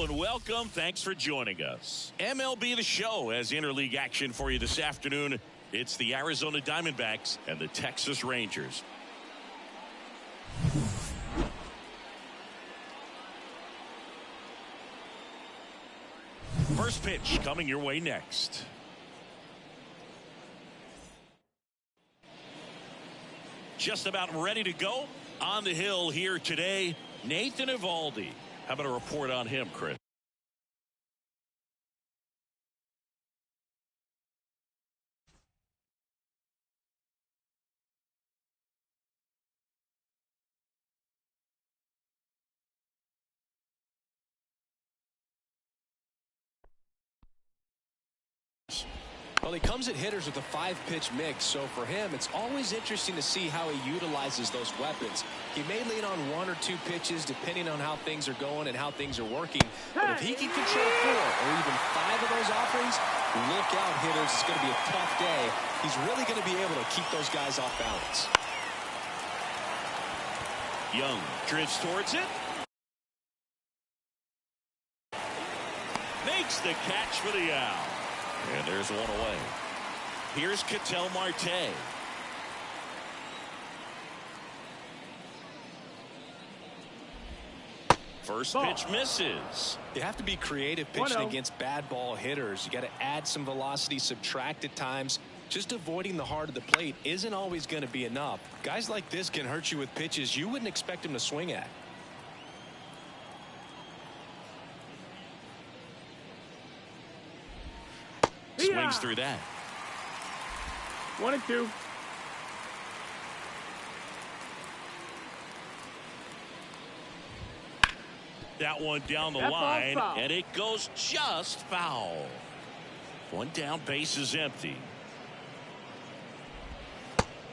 and welcome. Thanks for joining us. MLB the Show has interleague action for you this afternoon. It's the Arizona Diamondbacks and the Texas Rangers. First pitch coming your way next. Just about ready to go on the hill here today, Nathan Eovaldi. How about a report on him, Chris? Well, he comes at hitters with a 5-pitch mix, so for him, it's always interesting to see how he utilizes those weapons. He may lean on 1 or 2 pitches depending on how things are going and how things are working, but if he can control 4 or even 5 of those offerings, look out, hitters. It's going to be a tough day. He's really going to be able to keep those guys off balance. Young drifts towards it. Makes the catch for the out. And there's one away. Here's Ketel Marte. First pitch misses. You have to be creative pitching against bad ball hitters. You got to add some velocity, subtract at times. Just avoiding the heart of the plate isn't always going to be enough. Guys like this can hurt you with pitches you wouldn't expect him to swing at. Swings through that. 1-2. That one down the line, and it goes just foul. One down, base is empty.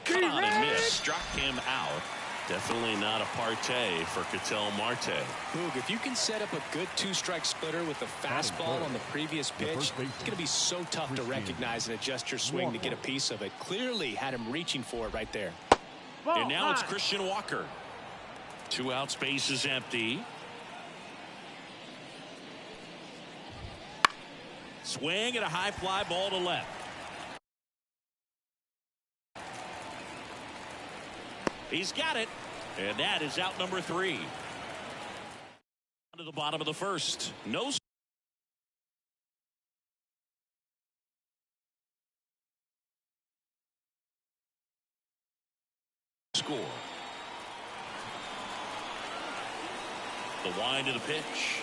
Cut on and miss, struck him out. Definitely not a partay for Ketel Marte. Boog, if you can set up a good 2-strike splitter with the fastball on the previous pitch, it's going to be so tough to recognize and adjust your swing to get a piece of it. Clearly had him reaching for it right there. And now it's Christian Walker. 2 outs, base is empty. Swing and a high fly ball to left. He's got it, and that is out number 3. To the bottom of the first. No score. The wind of the pitch.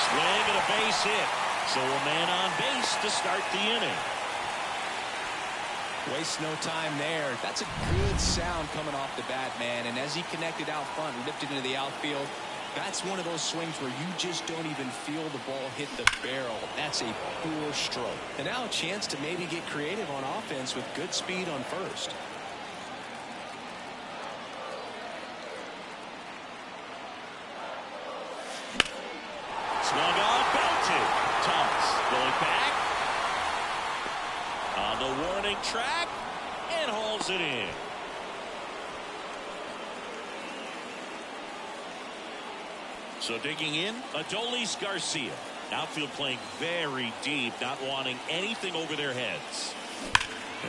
Swing and a base hit. So a man on base to start the inning. Waste no time there. That's a good sound coming off the bat, man. And as he connected out front and lifted into the outfield, that's one of those swings where you just don't even feel the ball hit the barrel. That's a poor stroke. And now a chance to maybe get creative on offense with good speed on first. Swung on, belted. Thomas going back on the warning track and hauls it in. So digging in, Adolis Garcia. Outfield playing very deep, not wanting anything over their heads.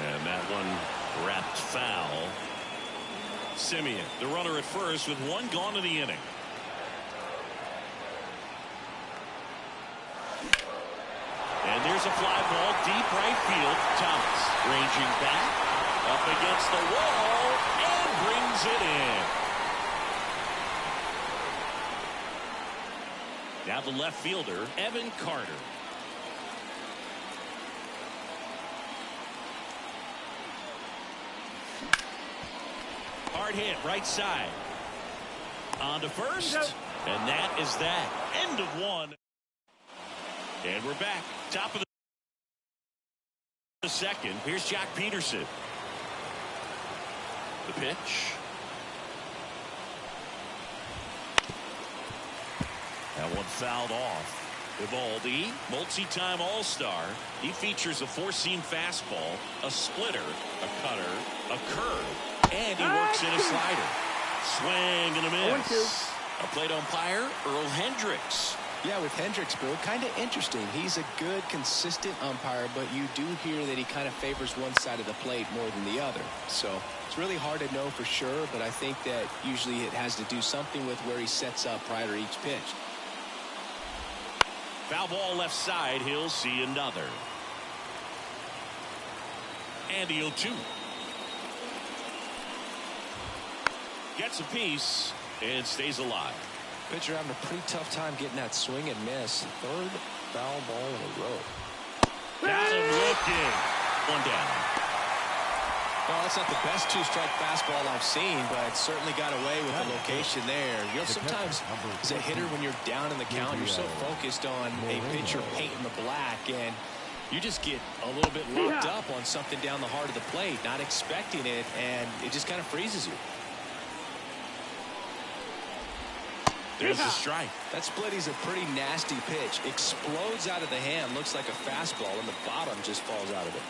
And that one wrapped foul. Simeon, the runner at first with 1 gone in the inning. And there's a fly ball deep right field. Thomas ranging back up against the wall and brings it in. Now the left fielder, Evan Carter. Hard hit right side. On to first. And that is that. End of 1. And we're back. Top of the second. Here's Jack Peterson. The pitch. That one fouled off. Evaldi, multi-time All-Star. He features a four-seam fastball, a splitter, a cutter, a curve, and he works in a slider. Swing and a miss. A plate umpire, Earl Hendricks. Yeah, with Hendricks, Bill, kind of interesting. He's a good, consistent umpire, but you do hear that he kind of favors one side of the plate more than the other. So it's really hard to know for sure, but I think that usually it has to do something with where he sets up prior to each pitch. Foul ball left side. He'll see another. And the 0-2. Gets a piece and stays alive. Pitcher having a pretty tough time getting that swing and miss. Third foul ball in a row. Got him looking. One down. Well, that's not the best two-strike fastball I've seen, but certainly got away with the location there. You know, sometimes as a hitter, when you're down in the count, you're so focused on a pitcher painting the black, and you just get a little bit locked up on something down the heart of the plate, not expecting it, and it just kind of freezes you. There's the strike. That splitty's a pretty nasty pitch. Explodes out of the hand, looks like a fastball, and the bottom just falls out of it.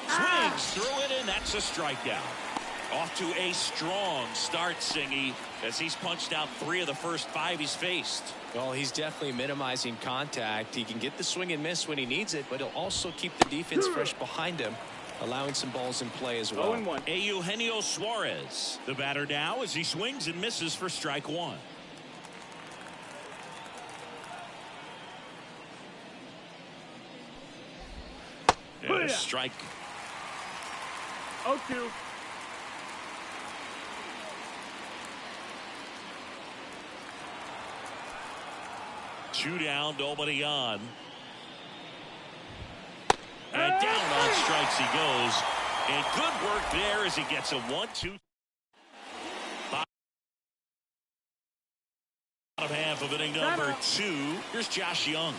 Swings through it, and that's a strikeout. Off to a strong start, Singy, as he's punched out 3 of the first 5 he's faced. Well, he's definitely minimizing contact. He can get the swing and miss when he needs it, but he'll also keep the defense fresh behind him, allowing some balls in play as well. 0-1. Eugenio Suarez, the batter now, as he swings and misses for strike 1. And a strike. 0-2. Two down, nobody on. And down on strikes he goes. And good work there as he gets a 1-2. Bottom half of inning number 2. Here's Josh Young.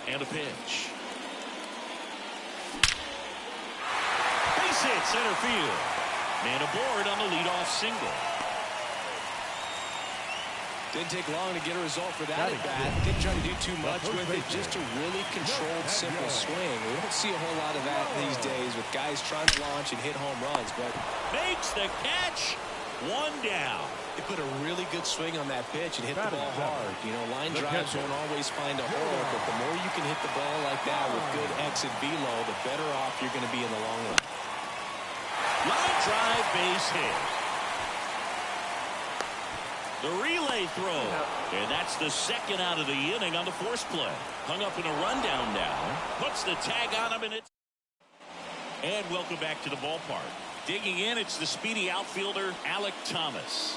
And a pitch. Base hit center field. Man aboard on the leadoff single. Didn't take long to get a result for that at bat. Didn't try to do too much with it. Just a really controlled, simple swing. We don't see a whole lot of that these days with guys trying to launch and hit home runs. But makes the catch. 1 down. They put a really good swing on that pitch and hit the ball hard. You know, line drives won't always find a hole, but the more you can hit the ball like that with good exit velo, the better off you're going to be in the long run. Line drive, base hit. The relay throw, and that's the second out of the inning on the force play. Hung up in a rundown now. Puts the tag on him, and welcome back to the ballpark. Digging in, it's the speedy outfielder, Alek Thomas.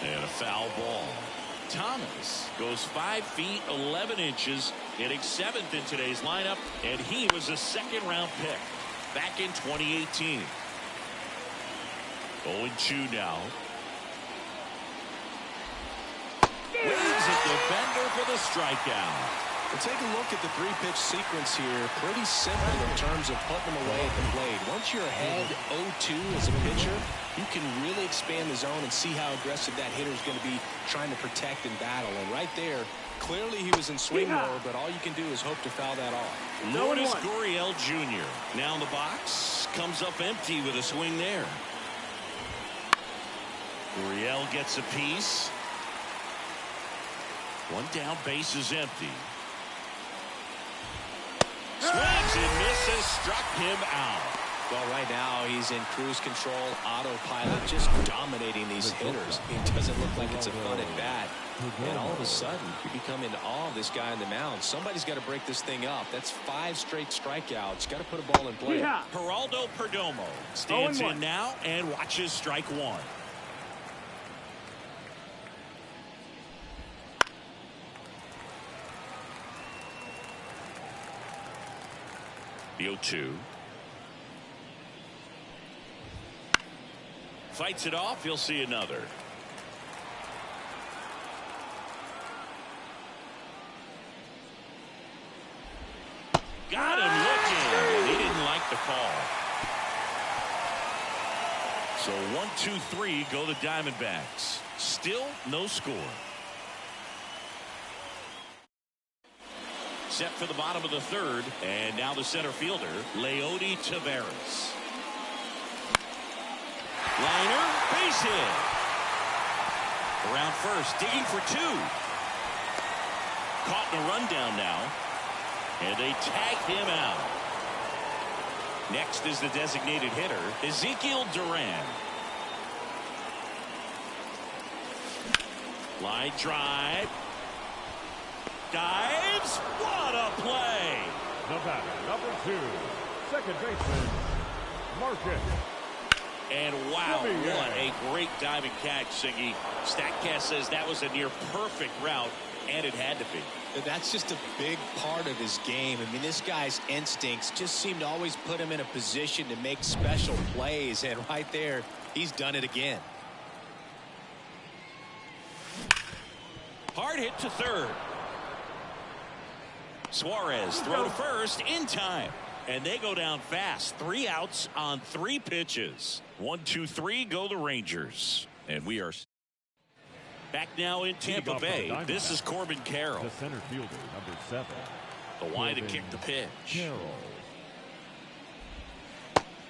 And a foul ball. Thomas goes 5 feet 11 inches, hitting 7th in today's lineup, and he was a second-round pick back in 2018. 0-2 now. Waves at defender for the strikeout. Well, take a look at the 3-pitch sequence here. Pretty simple in terms of putting them away at the plate. Once you're ahead 0-2 as a pitcher, you can really expand the zone and see how aggressive that hitter is going to be trying to protect and battle. And right there, clearly he was in swing mode, but all you can do is hope to foul that off. Lourdes Gurriel Jr. now in the box. Comes up empty with a swing there. Gurriel gets a piece. 1 down, base is empty. Swings and misses, struck him out. Well, right now he's in cruise control, autopilot, just dominating these hitters. It doesn't look like it's a fun at bat. And all of a sudden, you become in awe of this guy on the mound. Somebody's got to break this thing up. That's 5 straight strikeouts. Got to put a ball in play. Geraldo Perdomo stands in now and watches strike 1. The 0-2. Fights it off. He'll see another. Got him looking. He didn't like the call. So 1-2-3 go the Diamondbacks. Still no score. Set for the bottom of the third, and now the center fielder, Leody Taveras. Liner, base hit. Around first, digging for two. Caught in a rundown now, and they tag him out. Next is the designated hitter, Ezekiel Duran. Line drive. Dives. What a play. The batter, number 2, second baseman, Marcus. And wow, what a great diving catch, Siggy. StatCast says that was a near perfect route, and it had to be. That's just a big part of his game. I mean, this guy's instincts just seem to always put him in a position to make special plays, and right there, he's done it again. Hard hit to third. Suarez throw to first in time. And they go down fast. 3 outs on 3 pitches. 1-2-3 go the Rangers. And we are back now in Tampa Bay. This is Corbin Carroll. The center fielder, number 7. The wide to kick the pitch. Carroll.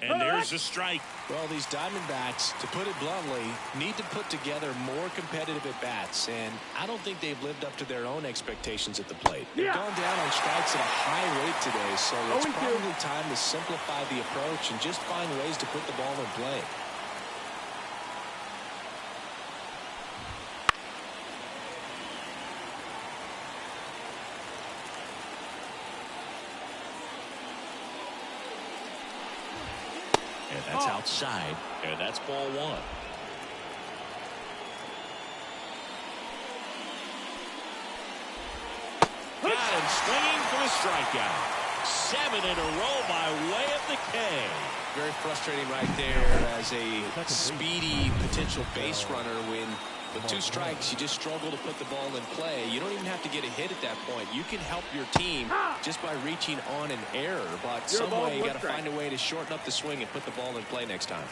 And there's a strike. Well, these Diamondbacks, to put it bluntly, need to put together more competitive at-bats, and I don't think they've lived up to their own expectations at the plate. They've gone down on strikes at a high rate today, so it's probably time to simplify the approach and just find ways to put the ball in play. And that's outside, and that's ball 1. Got him swinging for a strikeout. 7 in a row by way of the K. Very frustrating right there as a speedy potential base runner. When with 2 strikes, you just struggle to put the ball in play. You don't even have to get a hit at that point. You can help your team just by reaching on an error, but some way you got to find a way to shorten up the swing and put the ball in play next time.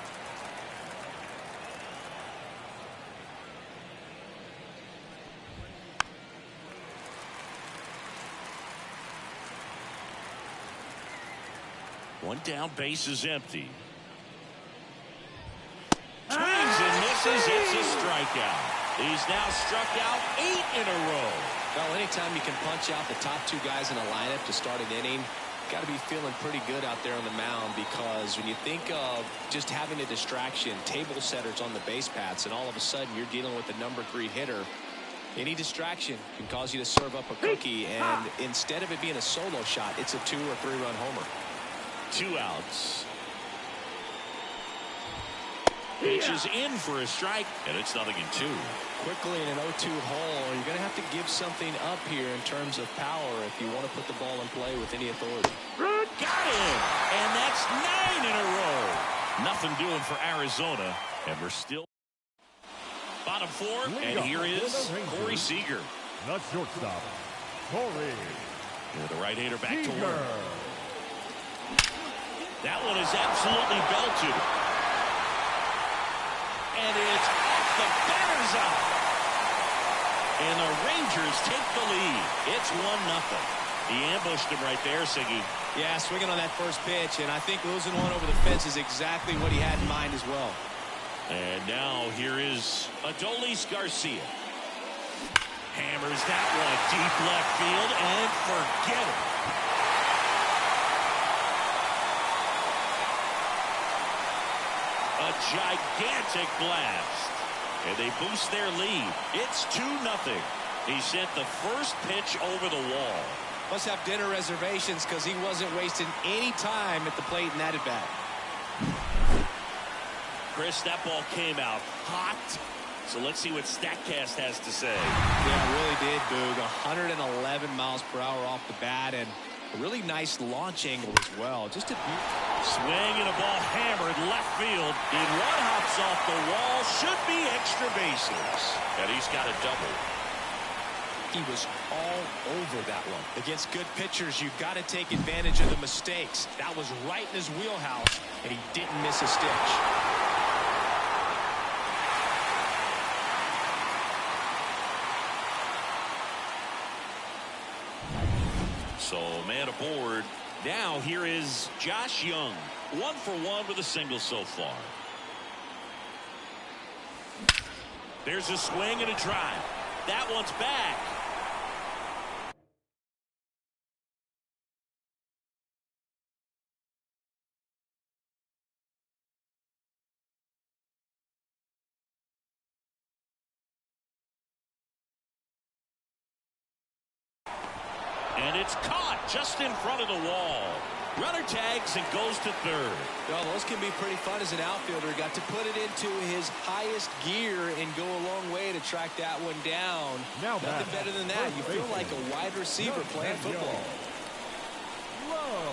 One down, base is empty. Swings and misses. It's a strikeout. He's now struck out 8 in a row. Well, anytime you can punch out the top 2 guys in a lineup to start an inning, got to be feeling pretty good out there on the mound, because when you think of just having a distraction, table setters on the base paths, and all of a sudden you're dealing with the number 3 hitter, any distraction can cause you to serve up a cookie, and instead of it being a solo shot, it's a 2 or 3 run homer. 2 outs. Pitch is in for a strike, and it's 0-2. Quickly in an 0-2 hole, you're going to have to give something up here in terms of power if you want to put the ball in play with any authority. Got him, and that's 9 in a row. Nothing doing for Arizona, and we're still bottom 4, and here is Corey Seager. The shortstop, Corey. The right-hander back to work. That one is absolutely belted. And it's off the batter's eye. And the Rangers take the lead. It's 1-0. He ambushed him right there, Siggy. Yeah, swinging on that first pitch, and I think losing one over the fence is exactly what he had in mind as well. And now here is Adolis Garcia. Hammers that one deep left field, and forget it. A gigantic blast, and they boost their lead. It's 2-0. He sent the first pitch over the wall. Must have dinner reservations, because he wasn't wasting any time at the plate in that at bat. Chris, that ball came out hot. So let's see what StatCast has to say. Yeah, it really did, Boog. 111 miles per hour off the bat, and a really nice launch angle as well. Just a swing and a ball hammered left field. In one hops off the wall. Should be extra bases. And he's got a double. He was all over that one. Against good pitchers, you've got to take advantage of the mistakes. That was right in his wheelhouse, and he didn't miss a stitch. Now here is Josh Young. 1 for 1 with a single so far. There's a swing and a drive. That one's back. And it's caught just in front of the wall. Runner tags and goes to third. Well, those can be pretty fun as an outfielder. Got to put it into his highest gear and go a long way to track that one down. Now nothing better than that. You feel like a wide receiver playing football. Low.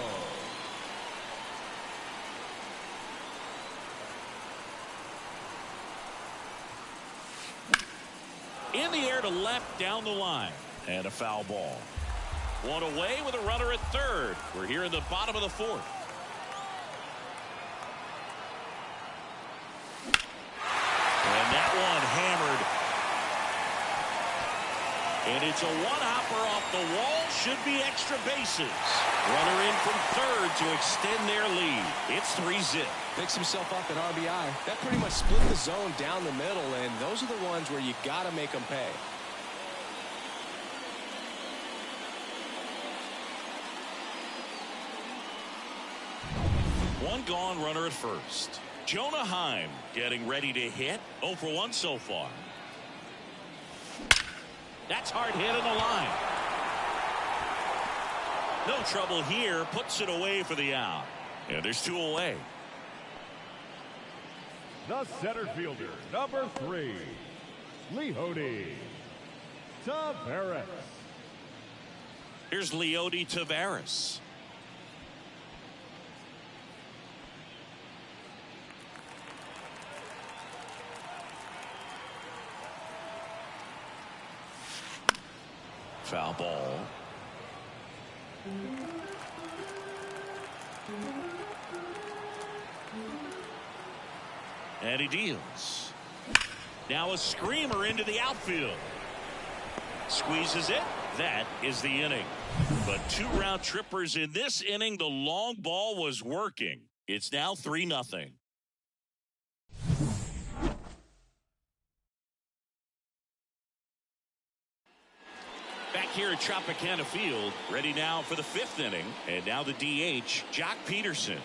In the air to left down the line. And a foul ball. One away with a runner at third. We're here in the bottom of the fourth. And that one hammered. And it's a one-hopper off the wall. Should be extra bases. Runner in from third to extend their lead. It's 3-zip. Picks himself up an RBI. That pretty much split the zone down the middle, and those are the ones where you got to make them pay. One gone, runner at first. Jonah Heim getting ready to hit. 0 for 1 so far. That's hard hit on the line. No trouble here. Puts it away for the out. And there's 2 away. The center fielder, number 3, Leody Taveras. Here's Leody Taveras. Foul ball. And he deals. Now a screamer into the outfield. Squeezes it. That is the inning. But 2 round trippers in this inning. The long ball was working. It's now 3-0. Back here at Tropicana Field, ready now for the 5th inning. And now the DH, Jock Peterson.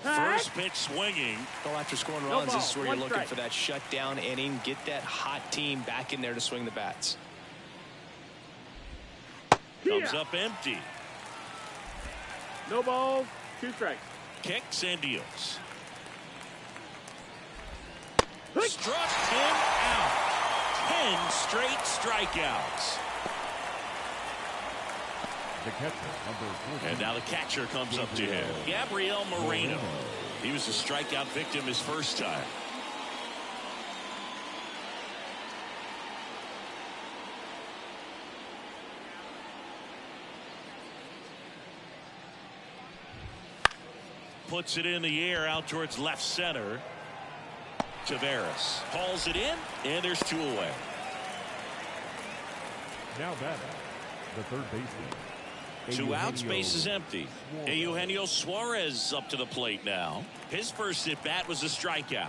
First pitch swinging. Well, after scoring runs, this is where you're looking for that shutdown inning. Get that hot team back in there to swing the bats. Comes up empty. No balls, 2 strikes. Kicks and deals. Struck him out. 10 straight strikeouts. The catcher, number 14. And now the catcher comes up to him. Gabriel Moreno. He was a strikeout victim his first time. Puts it in the air out towards left center. Taveras hauls it in, and there's 2 away. Now batting, the third baseman. 2 outs, base is empty. Eugenio Suarez up to the plate now. His first at bat was a strikeout.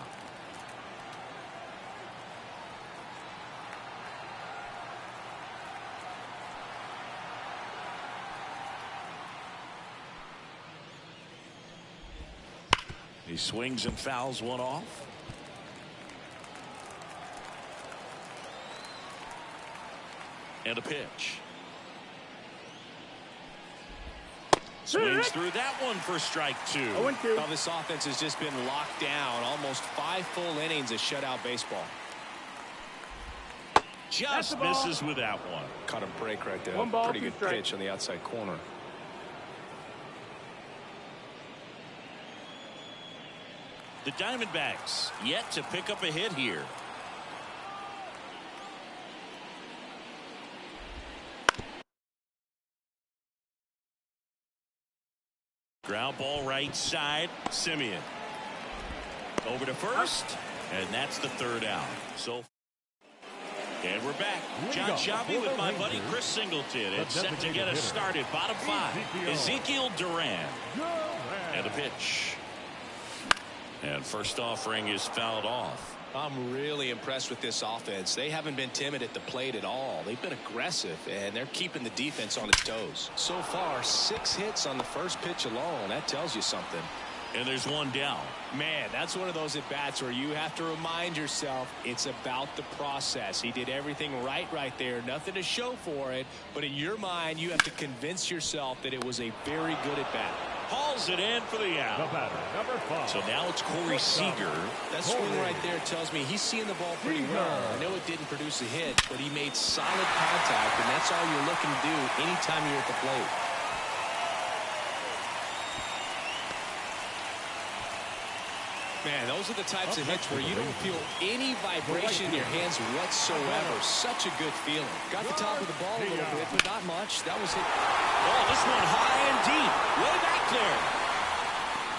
He swings and fouls one off. And a pitch. Swings through that one for strike 2. Well, this offense has just been locked down. Almost 5 full innings of shutout baseball. Just misses with that one. Caught a break right there. 1 ball, pretty 2 good strikes. pitch on the outside corner. The Diamondbacks yet to pick up a hit here. Ground ball right side. Simeon over to first, and that's the 3rd out. So And we're back. John Shabby with my buddy Chris Singleton. It's set to get us started. Bottom five. Ezekiel Duran. And a pitch. And first offering is fouled off. I'm really impressed with this offense. They haven't been timid at the plate at all. They've been aggressive, and they're keeping the defense on its toes. So far, 6 hits on the first pitch alone. That tells you something. And there's one down. Man, that's one of those at-bats where you have to remind yourself it's about the process. He did everything right there. Nothing to show for it. But in your mind, you have to convince yourself that it was a very good at-bat. Hauls it in for the out. The batter, number 5. So now it's Corey Seager. That swing right there tells me he's seeing the ball pretty well. I know it didn't produce a hit, but he made solid contact, and that's all you're looking to do anytime you're at the plate. Man, those are the types of hits where you don't feel any vibration in your hands whatsoever. Such a good feeling. Got the top of the ball a little bit, but not much. That was it. Oh, this one high and deep. Way back there.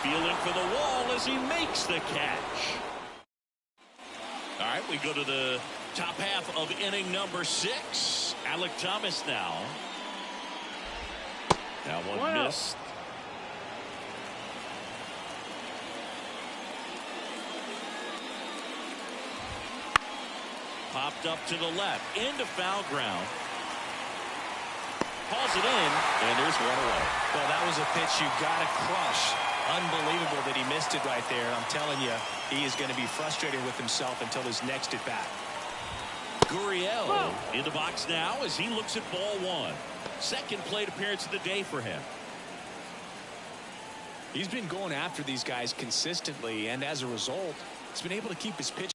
Feeling for the wall as he makes the catch. All right, we go to the top half of inning number 6. Alec Thomas now. That one missed. Popped up to the left, into foul ground. Hauls it in, and there's one away. Well, that was a pitch you got to crush. Unbelievable that he missed it right there. I'm telling you, he is going to be frustrated with himself until his next at bat. Gurriel in the box now as he looks at ball 1. Second plate appearance of the day for him. He's been going after these guys consistently, and as a result, he's been able to keep his pitch.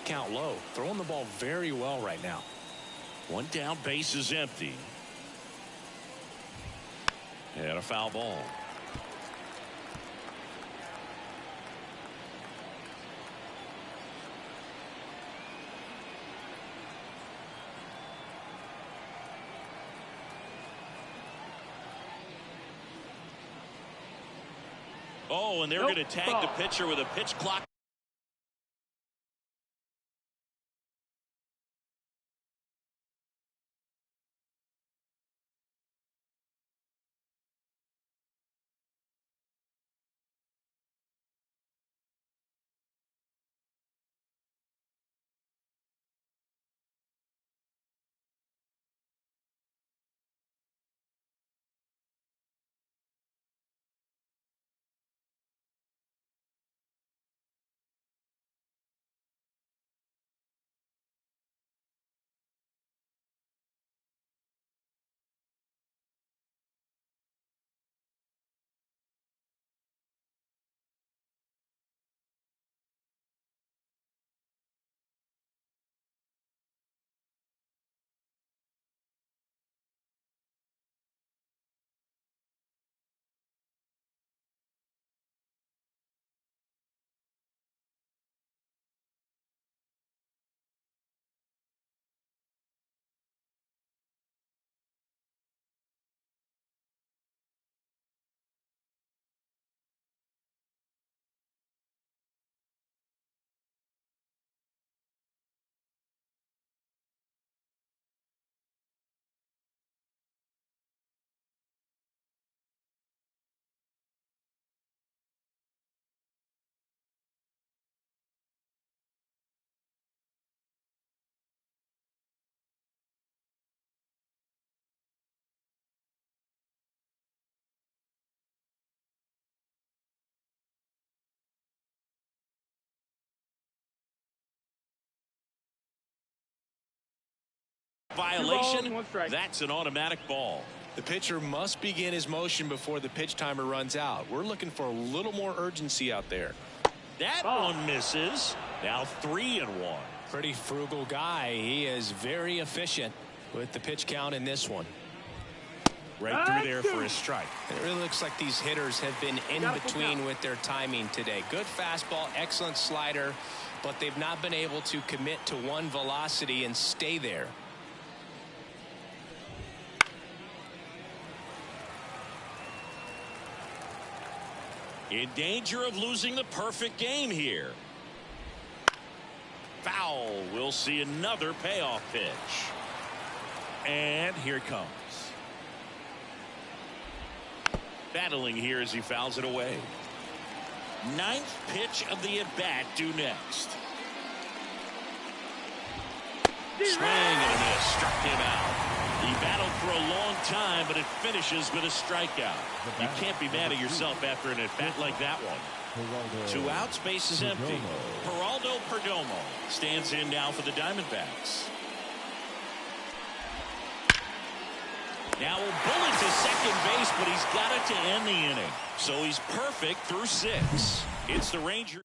Count low, throwing the ball very well right now. One down, base is empty. And a foul ball. Oh, and they're going to tag the pitcher with a pitch clock. violation. 2 balls, 1 strike. That's an automatic ball. The pitcher must begin his motion before the pitch timer runs out. We're looking for a little more urgency out there. That one misses. Now 3-1. Pretty frugal guy. He is very efficient with the pitch count in this one. Right through there for a strike. It really looks like these hitters have been in between with their timing today. Good fastball, excellent slider, but they've not been able to commit to one velocity and stay there. In danger of losing the perfect game here. Foul. We'll see another payoff pitch. And here it comes. Battling here as he fouls it away. 9th pitch of the at-bat due next. Swing and a miss. Struck him out. He battled for a long time, but it finishes with a strikeout. You can't be mad at yourself after an at-bat like that one. 2 outs, base is empty. Geraldo Perdomo stands in now for the Diamondbacks. Now a bullet to second base, but he's got it to end the inning. So he's perfect through 6. It's the Rangers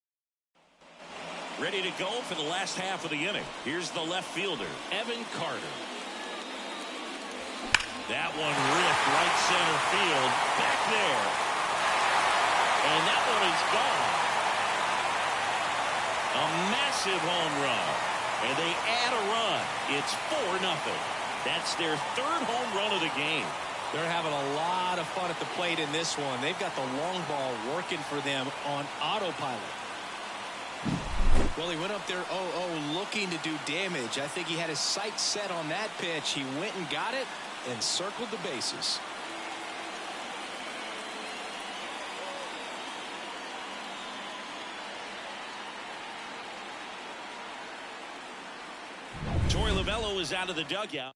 ready to go for the last half of the inning. Here's the left fielder, Evan Carter. That one ripped right center field. Back there. And that one is gone. A massive home run. And they add a run. It's 4-0. That's their 3rd home run of the game. They're having a lot of fun at the plate in this one. They've got the long ball working for them on autopilot. Well, he went up there 0-0 looking to do damage. I think he had his sights set on that pitch. He went and got it and circled the bases. Torey Lovullo is out of the dugout.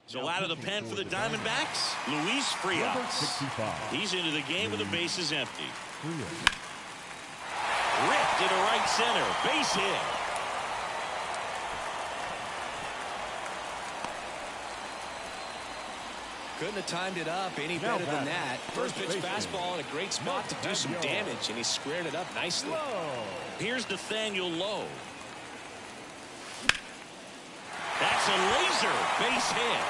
So out of the pen for the Diamondbacks, Luis Frias. He's into the game with the bases empty. Ripped into right center. Base hit. Couldn't have timed it up any better than that. First pitch fastball in a great spot to do some damage, and he squared it up nicely. Here's Nathaniel Lowe. That's a laser base hit.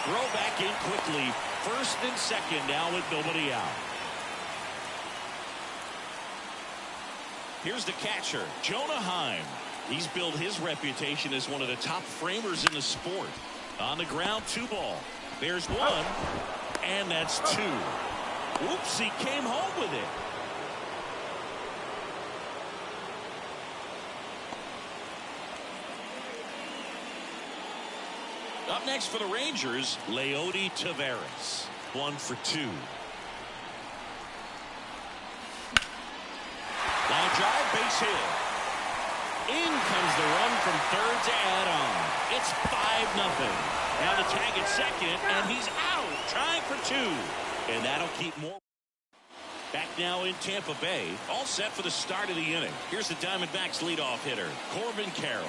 Throw back in quickly. 1st and 2nd now with nobody out. Here's the catcher, Jonah Heim. He's built his reputation as one of the top framers in the sport. On the ground, 2 ball. There's 1, and that's 2. Oops, he came home with it. Up next for the Rangers, Leody Taveras. 1 for 2. Line drive, base hit. In comes the run from 3rd to add on. It's 5-0. Now the tag at 2nd, and he's out. Trying for 2. And that'll keep more. Back now in Tampa Bay. All set for the start of the inning. Here's the Diamondbacks leadoff hitter, Corbin Carroll.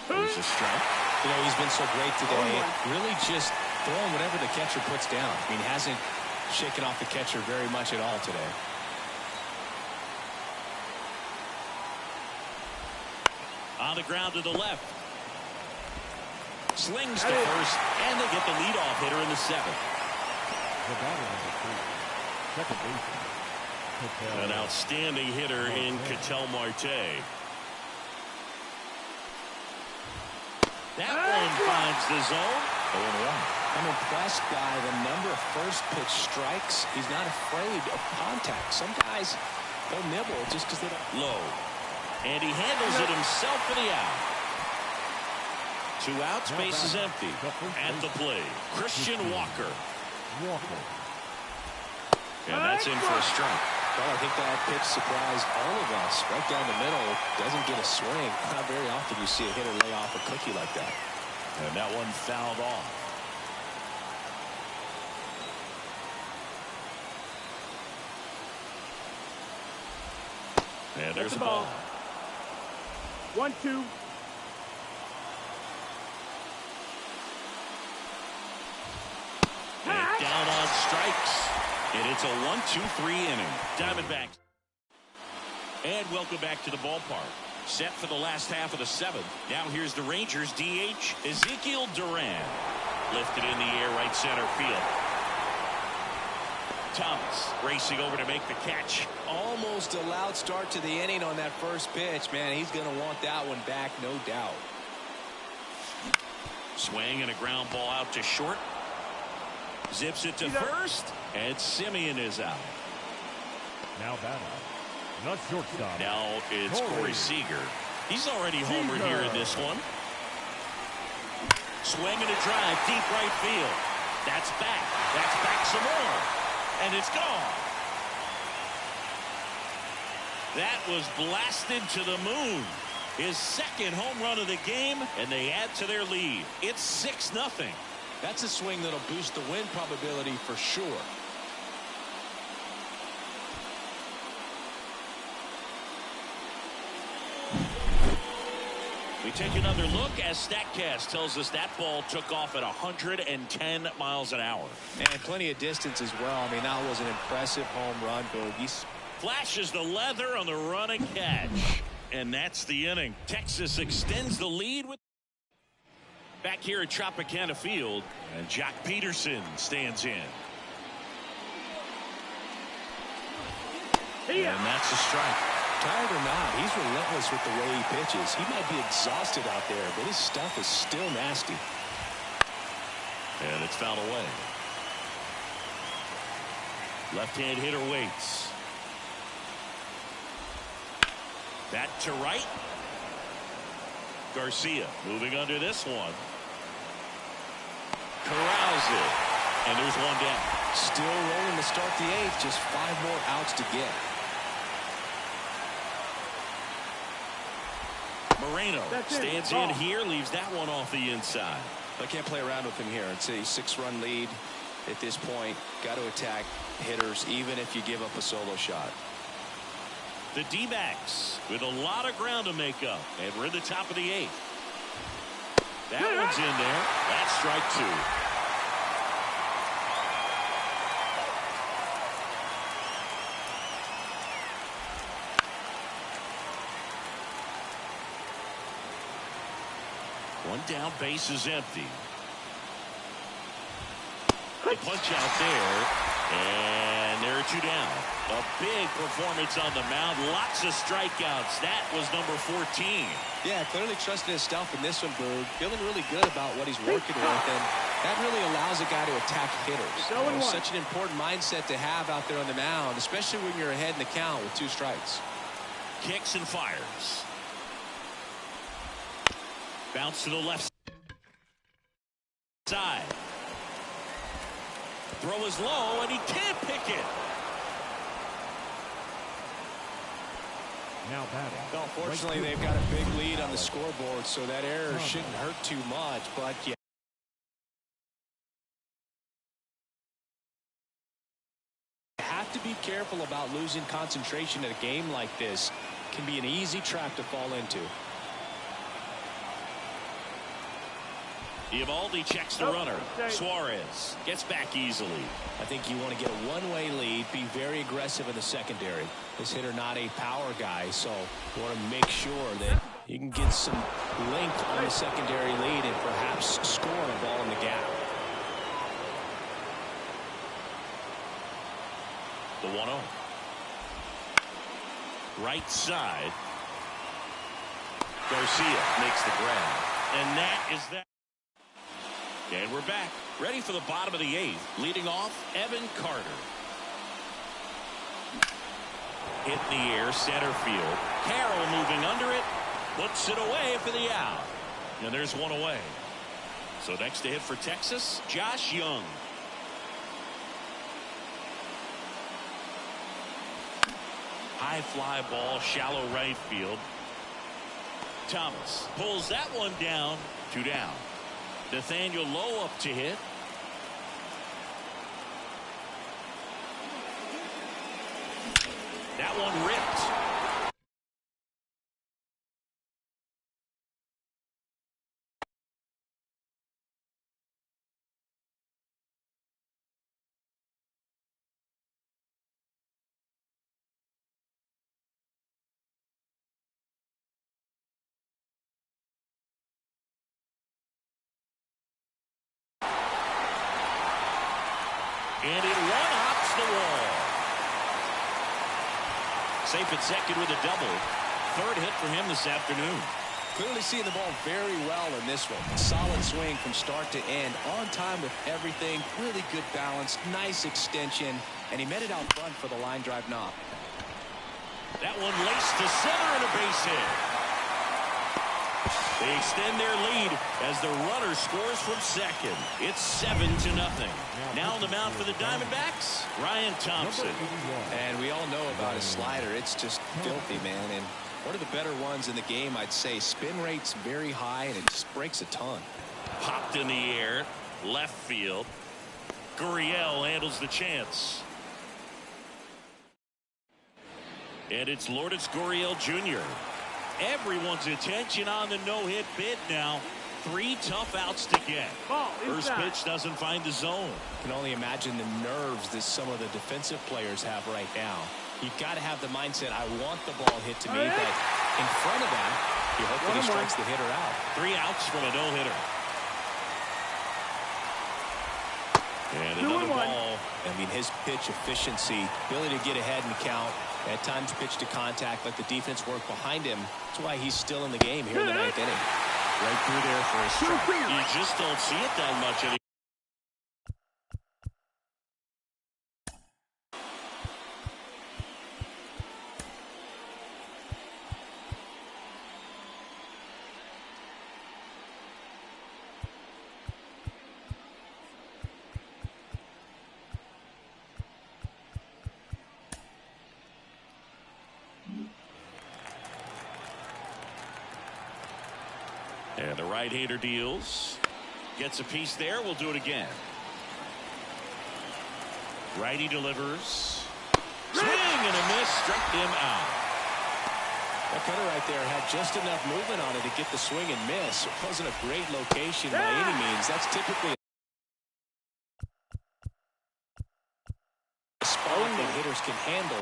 There's a strike. You know, he's been so great today. Really just throwing whatever the catcher puts down. I mean, hasn't shaken off the catcher very much at all today. On the ground to the left. Slings to first, and they get the leadoff hitter in the 7th. An outstanding hitter in Ketel Marte. That one finds the zone. 0-1. I'm impressed by the number of first pitch strikes. He's not afraid of contact. Some guys, they'll nibble just because they don't. Low. And he handles it himself for the out. 2 outs, base is empty. At the plate, Christian Walker. And that's in for a strike. Well, I think that pitch surprised all of us. Right down the middle, doesn't get a swing. Not very often you see a hitter lay off a cookie like that. And that one fouled off. And there's a ball. 1-2. count on strikes. And it's a 1-2-3 inning. Diamondbacks. And welcome back to the ballpark. Set for the last half of the seventh. Now here's the Rangers DH, Ezekiel Duran. Lifted in the air, right center field. Thomas racing over to make the catch. Almost a loud start to the inning on that first pitch. Man, he's going to want that one back, no doubt. Swing and a ground ball out to short. Zips it to first. And Simeon is out. Now batting, the shortstop. Now it's Corey Seager. He's already homered here in this one. Swing and a drive, deep right field. That's back. That's back some more. And it's gone. That was blasted to the moon. His second home run of the game, and they add to their lead. It's 6-0. That's a swing that'll boost the win probability for sure. We take another look as StatCast tells us that ball took off at 110 miles an hour. And plenty of distance as well. I mean, that was an impressive home run, Bogey. Flashes the leather on the run and catch. And that's the inning. Texas extends the lead with back here at Tropicana Field, and Jock Peterson stands in. And that's a strike. Tired or not, he's relentless with the way he pitches. He might be exhausted out there, but his stuff is still nasty. And it's fouled away. Left-hand hitter waits. That to right. Garcia moving under this one. Corrals it. And there's one down. Still rolling to start the eighth. Just 5 more outs to get. Moreno stands in here, leaves that one off the inside. I can't play around with him here. It's a 6-run lead at this point. Got to attack hitters even if you give up a solo shot. The D-backs with a lot of ground to make up, and we're in the top of the eighth. That one's in there. That's strike 2. One down, base is empty. They punch out there, and there are 2 down. A big performance on the mound, lots of strikeouts. That was number 14. Yeah, clearly trusting his stuff in this one, Berg. Feeling really good about what he's working with, and that really allows a guy to attack hitters. Such an important mindset to have out there on the mound, especially when you're ahead in the count with 2 strikes. Kicks and fires. Bounce to the left side. Throw is low, and he can't pick it. Now batting. Well, fortunately, they've got a big lead on the scoreboard, so that error shouldn't hurt too much. But yeah, you have to be careful about losing concentration in a game like this. It can be an easy trap to fall into. Eovaldi checks the runner. Suarez gets back easily. I think you want to get a one-way lead, be very aggressive in the secondary. This hitter not a power guy, so you want to make sure that you can get some length on the secondary lead and perhaps score a ball in the gap. The 1-0. Right side. Garcia makes the grab. And that is that. And we're back, ready for the bottom of the eighth. Leading off, Evan Carter. Hit in the air, center field. Carroll moving under it, puts it away for the out. And there's one away. So next to hit for Texas, Josh Young. High fly ball, shallow right field. Thomas pulls that one down. 2 down. Nathaniel Lowe up to hit. That one ripped. And it one-hops the wall. Safe at second with a double. Third hit for him this afternoon. Clearly seeing the ball very well in this one. Solid swing from start to end. On time with everything. Really good balance. Nice extension. And he met it out front for the line drive knock. That one laced to center and a base hit. They extend their lead as the runner scores from second. It's 7-0. Now on the mound for the Diamondbacks, Ryan Thompson. And we all know about his slider. It's just filthy, man. And one of the better ones in the game, I'd say. Spin rate's very high, and it just breaks a ton. Popped in the air, left field. Gurriel handles the chance. And it's Lourdes Gurriel Jr. Everyone's attention on the no-hit bid now. 3 tough outs to get. First pitch doesn't find the zone. Can only imagine the nerves that some of the defensive players have right now. You've got to have the mindset, I want the ball hit to me, but in front of that, you hope that he strikes the hitter out. 3 outs from a no-hitter. And another ball. I mean, his pitch efficiency, ability to get ahead and count, at times pitch to contact, let the defense work behind him. That's why he's still in the game here in the 9th inning. Right through there for a strike. You just don't see it that much anymore. And the right-hander deals. Gets a piece there. We'll do it again. Righty delivers. Swing and a miss. Struck him out. That cutter right there had just enough movement on it to get the swing and miss. It wasn't a great location by any means. That's typically a spot that hitters can handle.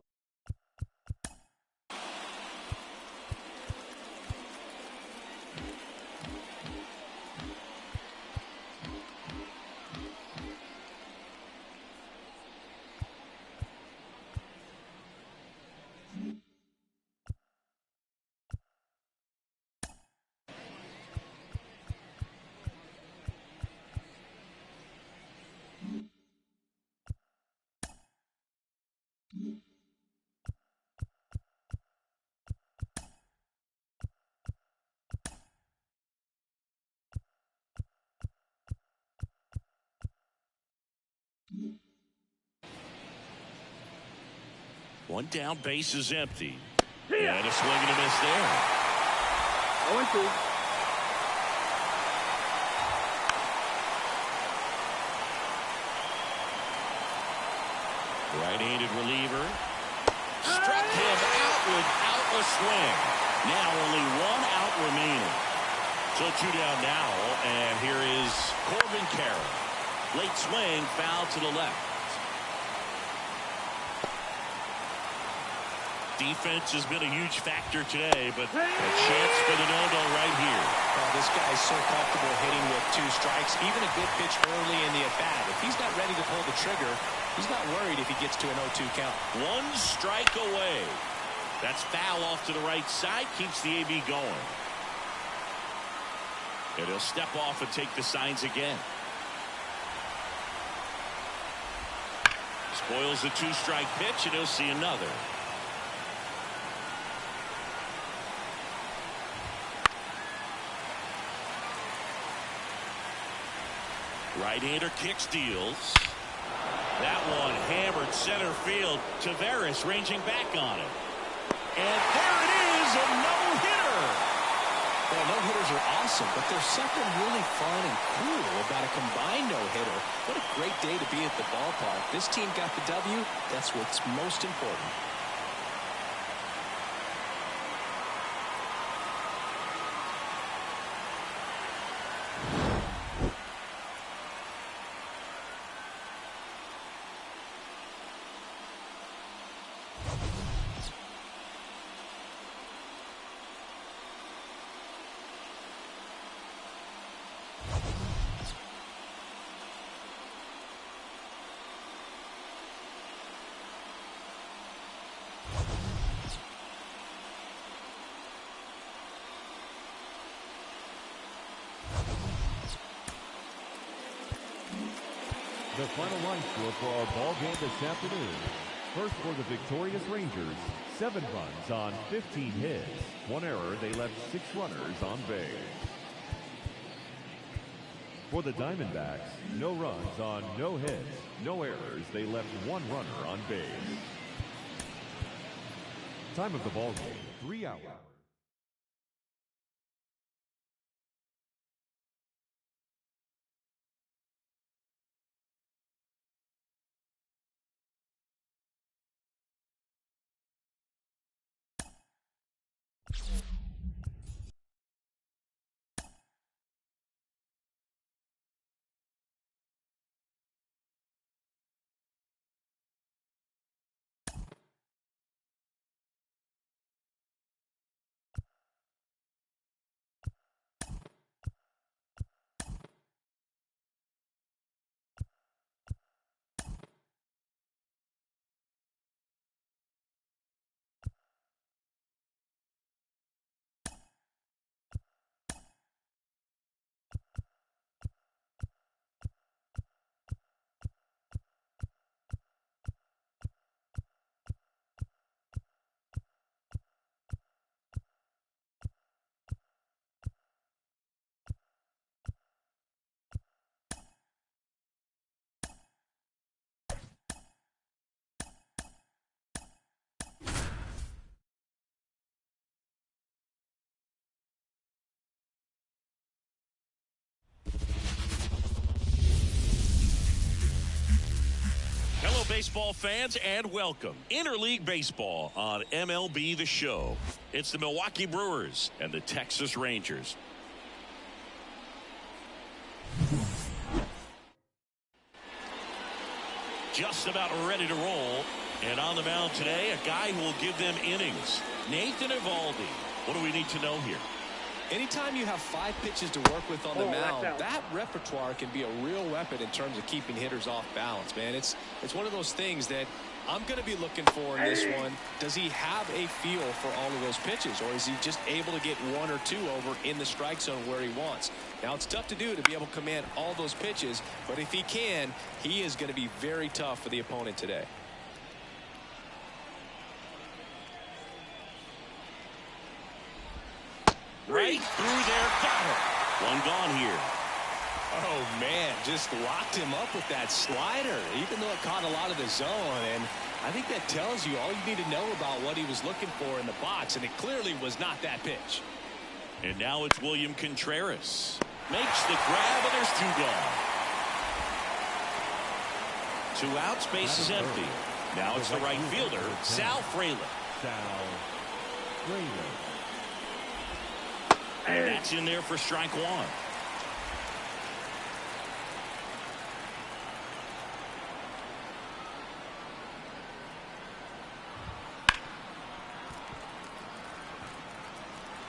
One down, base is empty. And a swing and a miss there. 0-2. Right-handed reliever. Struck him out without a swing. Now only 1 out remaining. So 2 down now, and here is Corbin Carroll. Late swing, foul to the left. Defense has been a huge factor today, but a chance for the no-no right here. Well, this guy's so comfortable hitting with 2 strikes, even a good pitch early in the at-bat. If he's not ready to pull the trigger, he's not worried if he gets to an 0-2 count. 1 strike away. That's foul off to the right side, keeps the AB going. And he'll step off and take the signs again. Spoils the 2-strike pitch, and he'll see another. Right-hander kicks, deals. That one hammered center field. Taveras ranging back on it. And there it is, a no-hitter. Well, no-hitters are awesome, but there's something really fun and cool about a combined no-hitter. What a great day to be at the ballpark. This team got the W. That's what's most important. The final line score for our ball game this afternoon. First for the victorious Rangers, 7 runs on 15 hits. 1 error, they left 6 runners on base. For the Diamondbacks, no runs on no hits, no errors, they left 1 runner on base. Time of the ball game, 3 hours. Hello, baseball fans, and welcome. Interleague Baseball on MLB the Show. It's the Milwaukee Brewers and the Texas Rangers. Just about ready to roll. And on the mound today, a guy who will give them innings. Nathan Eovaldi. What do we need to know here? Anytime you have 5 pitches to work with on the mound, that repertoire can be a real weapon in terms of keeping hitters off balance, man. It's one of those things that I'm going to be looking for in this one. Does he have a feel for all of those pitches, or is he just able to get 1 or 2 over in the strike zone where he wants? Now, it's tough to do to be able to command all those pitches, but if he can, he is going to be very tough for the opponent today. Right through there, got it. 1 gone here. Oh, man, just locked him up with that slider, even though it caught a lot of the zone. And I think that tells you all you need to know about what he was looking for in the box, and it clearly was not that pitch. And now it's William Contreras. Makes the grab, and there's 2 gone. 2 outs, base is empty. Now it's the right fielder, Sal Frelick. And that's in there for strike 1.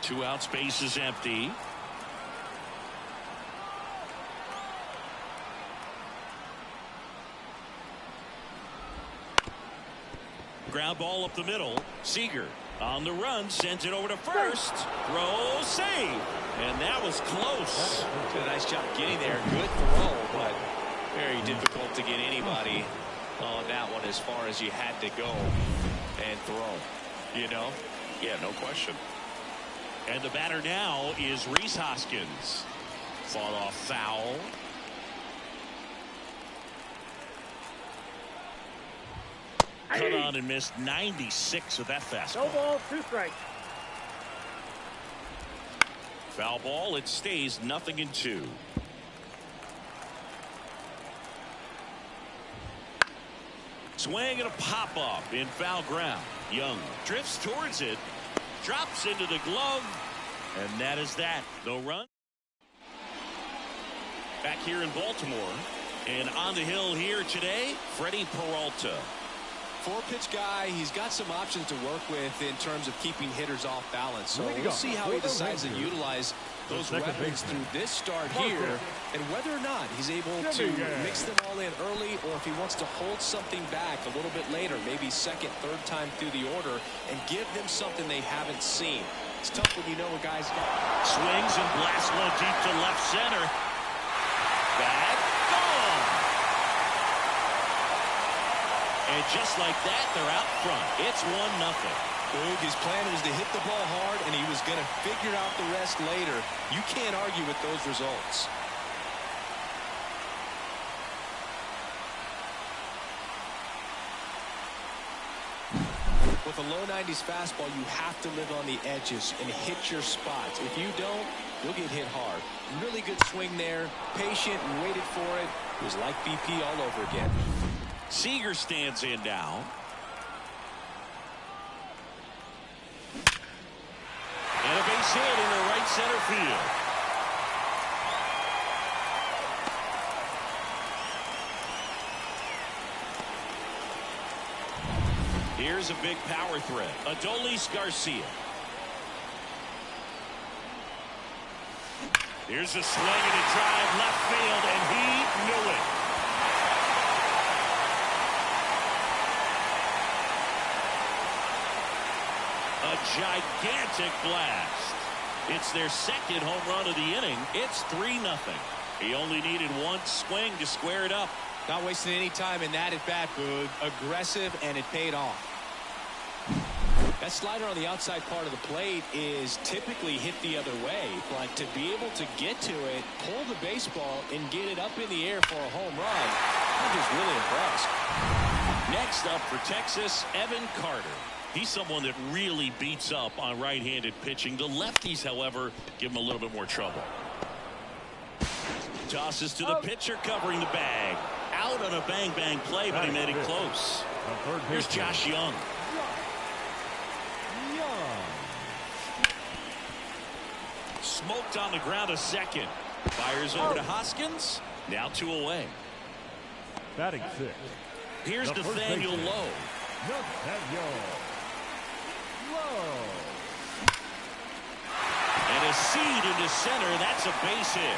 Two outs, base is empty. Ground ball up the middle. Seager on the run, sends it over to first. Throw, save. And that was close. Did a nice job getting there. Good throw, but very difficult to get anybody on that one as far as you had to go and throw. You know? Yeah, no question. And the batter now is Rhys Hoskins. Fought off foul. Cut on and missed 96 with that fastball. No ball, 2 strikes. Foul ball, it stays 0-2. Swing and a pop-up in foul ground. Young drifts towards it. Drops into the glove. And that is that. No run. Back here in Baltimore. And on the hill here today, Freddie Peralta. 4-pitch guy. He's got some options to work with in terms of keeping hitters off balance. So we'll see how he decides to utilize those weapons through this start here, and whether or not he's able to mix them all in early, or if he wants to hold something back a little bit later, maybe second, third time through the order, and give them something they haven't seen. It's tough when you know a guy's got. Swings and blasts one deep to left center. Bag gone. And just like that, they're out front. It's 1-0. Boog, his plan was to hit the ball hard, and he was going to figure out the rest later. You can't argue with those results. With a low 90s fastball, you have to live on the edges and hit your spots. If you don't, you'll get hit hard. Really good swing there. Patient and waited for it. It was like BP all over again. Seager stands in now. And a base hit in the right center field. Here's a big power threat. Adolis Garcia. Here's a swing and a drive left field, and he knew it. A gigantic blast. It's their second home run of the inning. It's 3-0. He only needed one swing to square it up. Not wasting any time in that at bat, Boog. Aggressive, and it paid off. That slider on the outside part of the plate is typically hit the other way, but to be able to get to it, pull the baseball, and get it up in the air for a home run, I'm just really impressed. Next up for Texas, Evan Carter. He's someone that really beats up on right-handed pitching. The lefties, however, give him a little bit more trouble. Tosses to the pitcher covering the bag. Out on a bang-bang play, but he made it close. Here's Josh Young. Smoked on the ground a second. Fires over to Hoskins. Now 2 away. Batting 6. Here's Nathaniel Lowe. And a seed into center. That's a base hit.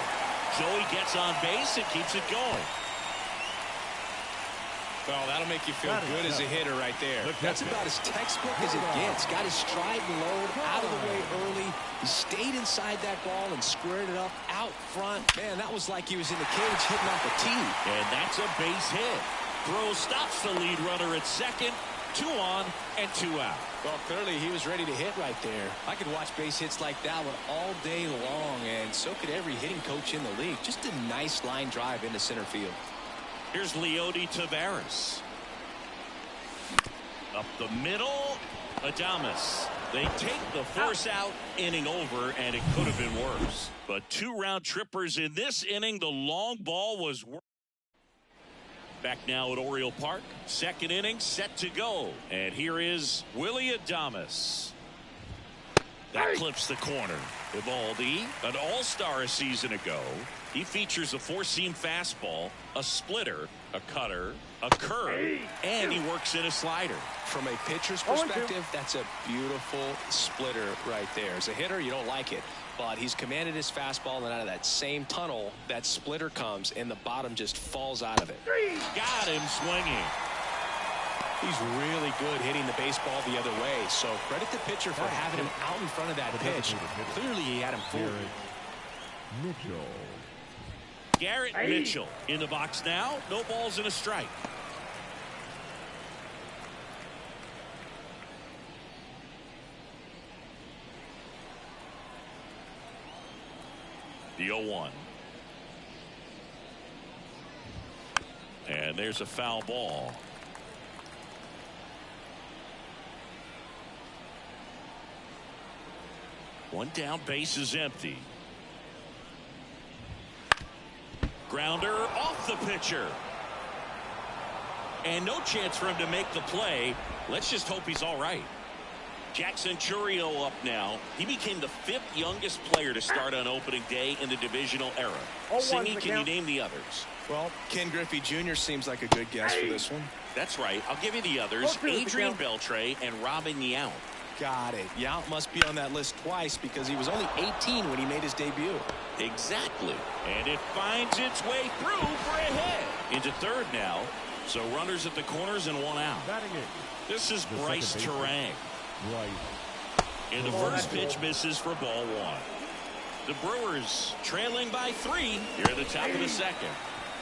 Joey gets on base and keeps it going. Well, that'll make you feel good as a hitter right there. That's about as textbook as it gets. Got his stride and load out of the way early. He stayed inside that ball and squared it up out front. Man, that was like he was in the cage hitting off a tee. And that's a base hit. Throw stops the lead runner at second. 2 on and 2 out. Well, clearly he was ready to hit right there. I could watch base hits like that one all day long, and so could every hitting coach in the league. Just a nice line drive into center field. Here's Leody Taveras. Up the middle, Adames. They take the force out, inning over, and it could have been worse. But 2 round trippers in this inning. The long ball was worse. Back now at Oriole Park. Second inning set to go. And here is Willie Adames. That clips the corner. Evaldi, an all-star a season ago. He features a 4-seam fastball, a splitter, a cutter, a curve, and he works in a slider. From a pitcher's perspective, that's a beautiful splitter right there. As a hitter, you don't like it, but he's commanded his fastball, and out of that same tunnel, that splitter comes, and the bottom just falls out of it. Got him swinging. He's really good hitting the baseball the other way, so credit the pitcher for having him out in front of that pitch. Clearly, he had him fooled. Mitchell. Garrett Mitchell in the box now. No balls and a strike. The 0-1. And there's a foul ball. One down, base is empty. Grounder off the pitcher. And no chance for him to make the play. Let's just hope he's all right. Jackson Churio up now. He became the 5th youngest player to start on opening day in the divisional era. Singy, can you name the others? Well, Ken Griffey Jr. seems like a good guess for this one. That's right. I'll give you the others. Adrian Beltre and Robin Yount. Got it. Yount must be on that list twice because he was only 18 when he made his debut. Exactly. And it finds its way through for a hit. Into third now. So runners at the corners and 1 out. This is Bryce Turang. And the first pitch misses for ball 1. The Brewers trailing by 3 here at the top of the second.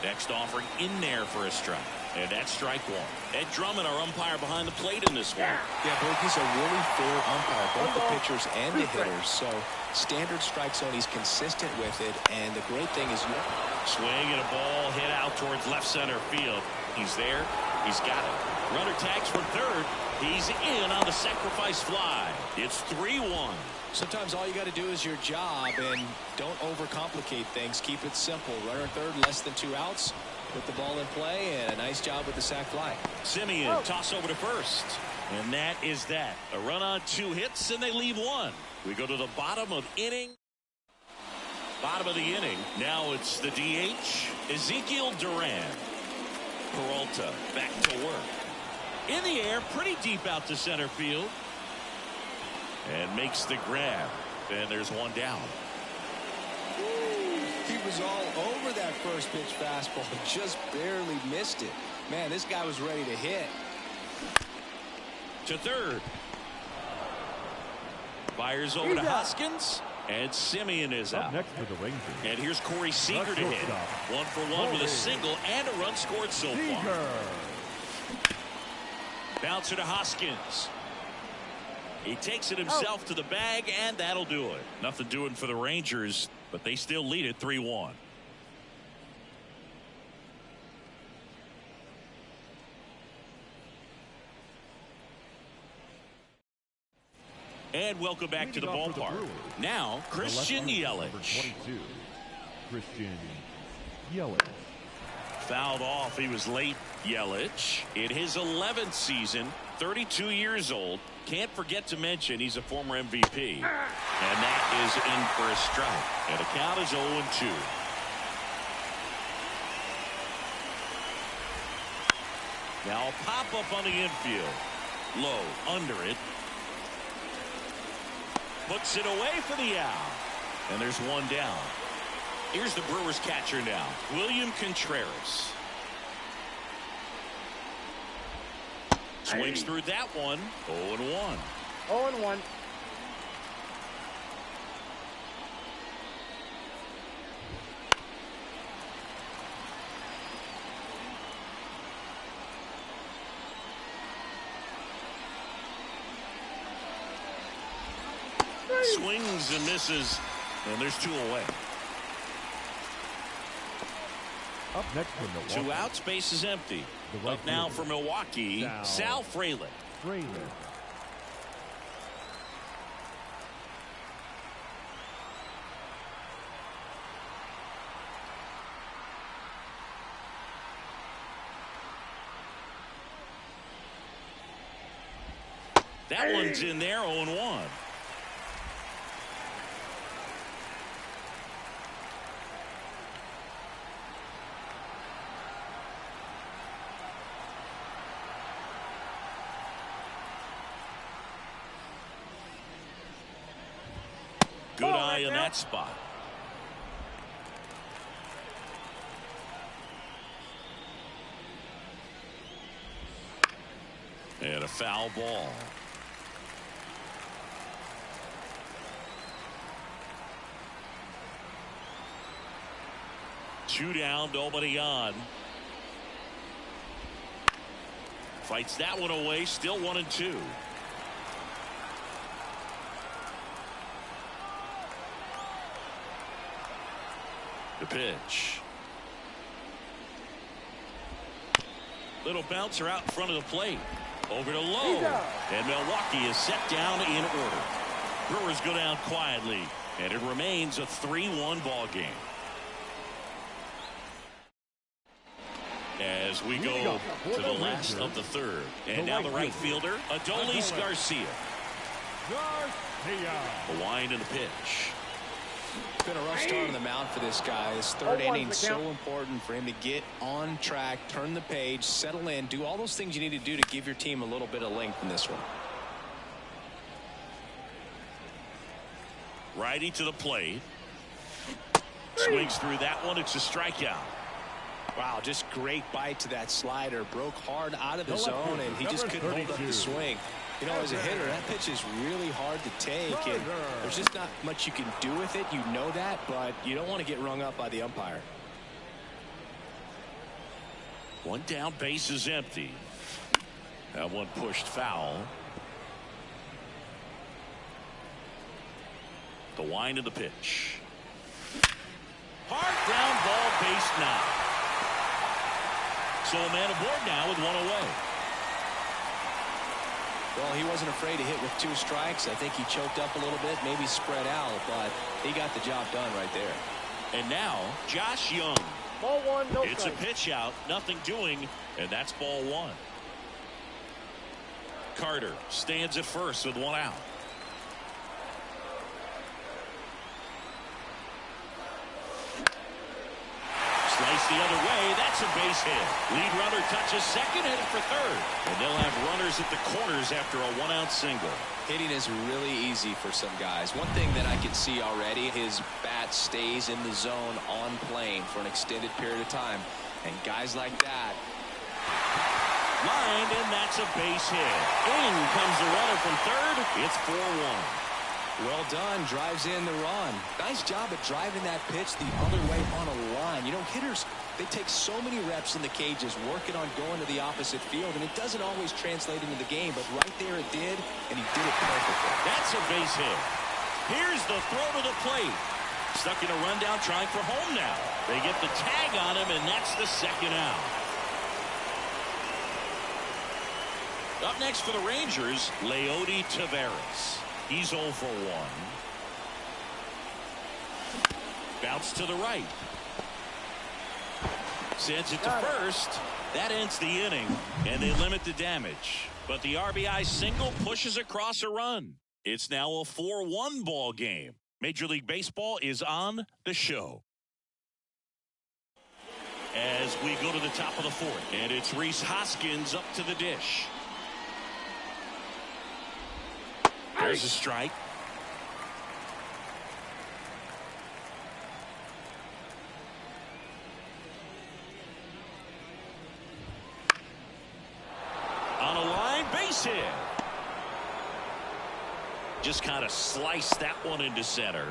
Next offering in there for a strike. And that's strike one. Ed Drummond, our umpire behind the plate in this one. Yeah, Blake, he's a really fair umpire, both the pitchers and the hitters. So standard strike zone, he's consistent with it. And the great thing is, swing and a ball hit out towards left center field. He's there. He's got it. Runner tags from third. He's in on the sacrifice fly. It's 3-1. Sometimes all you got to do is your job, and don't overcomplicate things. Keep it simple. Runner third, less than 2 outs. Put the ball in play, and a nice job with the sac fly. Simeon toss over to first. And that is that. A run on 2 hits, and they leave 1. We go to the bottom of inning. Bottom of the inning. Now it's the DH, Ezekiel Duran. Peralta back to work. In the air, pretty deep out to center field. And makes the grab. And there's 1 down. He was all over that first pitch fastball, just barely missed it. Man, this guy was ready to hit. To third. Fires over to Hoskins. And Simeon is out. Next for the Rangers. And here's Corey Seager to hit. 1 for 1 with a single and a run scored so far. Bouncer to Hoskins. He takes it himself to the bag, and that'll do it. Nothing doing for the Rangers, but they still lead it 3-1. And welcome back to the ballpark. Now, Christian Yelich. 22, Christian Yelich. Fouled off. He was late, Yelich. In his 11th season, 32 years old. Can't forget to mention he's a former MVP. And that is in for a strike. And the count is 0-2. Now a pop-up on the infield. Low, under it. Puts it away for the out. And there's 1 down. Here's the Brewers catcher now, William Contreras. Swings through that one. 0-1. 0-1. Swings and misses, and there's 2 away. Up next for Milwaukee. 2 outs, base is empty. Up now for Milwaukee, Sal Frelick. That one's in there, 0-1. Good eye in that spot. And a foul ball. Two down, nobody on. Fights that one away, still 1-2. The pitch. Little bouncer out in front of the plate. Over to Lowe. And Milwaukee is set down in order. Brewers go down quietly. And it remains a 3-1 ball game. As we go to the last of the third. And now the right fielder, Adolis Garcia. A wind in the pitch. It's been a rough start on the mound for this guy. His third inning so important for him to get on track, turn the page, settle in, do all those things you need to do to give your team a little bit of length in this one. Righty to the plate. Swings through that one. It's a strikeout. Wow, just great bite to that slider. Broke hard out of the zone, and he just couldn't hold up the swing. You know, as a hitter, that pitch is really hard to take, and there's just not much you can do with it. You know that, but you don't want to get rung up by the umpire. One down, base is empty. That one pushed foul. The wind of the pitch. Hard ground ball, base knock. So a man aboard now with one away. Well, he wasn't afraid to hit with 2 strikes. I think he choked up a little bit, maybe spread out, but he got the job done right there. And now Josh Young. Ball 1, no It's strike. a pitch out, nothing doing, and that's ball 1. Carter stands at first with 1 out. Slice the other way. That's a base hit. Lead runner touches second, headed for third. And they'll have runners at the corners after a 1-out single. Hitting is really easy for some guys. One thing that I can see already, his bat stays in the zone on plane for an extended period of time. And guys like that. Lined, and that's a base hit. In comes the runner from third. It's 4-1. Well done. Drives in the run. Nice job at driving that pitch the other way on a line. You know, hitters, they take so many reps in the cages working on going to the opposite field, and it doesn't always translate into the game, but right there it did, and he did it perfectly. That's a base hit. Here's the throw to the plate. Stuck in a rundown, trying for home now. They get the tag on him, and that's the second out. Up next for the Rangers, Leody Taveras. He's 0 for 1. Bounce to the right. Sends it to first. That ends the inning, and they limit the damage. But the RBI single pushes across a run. It's now a 4-1 ball game. Major League Baseball is on the show. As we go to the top of the 4th, and it's Rhys Hoskins up to the dish. There's a strike. On a line, base hit. Just kind of sliced that one into center.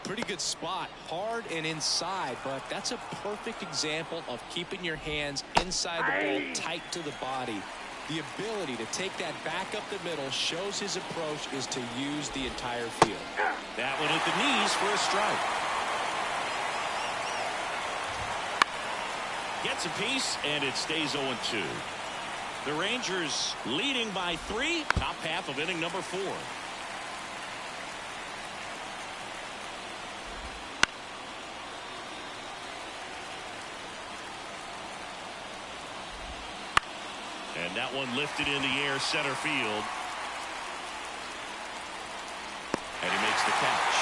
Pretty good spot, hard and inside, but that's a perfect example of keeping your hands inside the ball, tight to the body. The ability to take that back up the middle shows his approach is to use the entire field. That one at the knees for a strike. Gets a piece, and it stays 0-2. The Rangers leading by 3, top half of inning number 4. And that one lifted in the air, center field. And he makes the catch.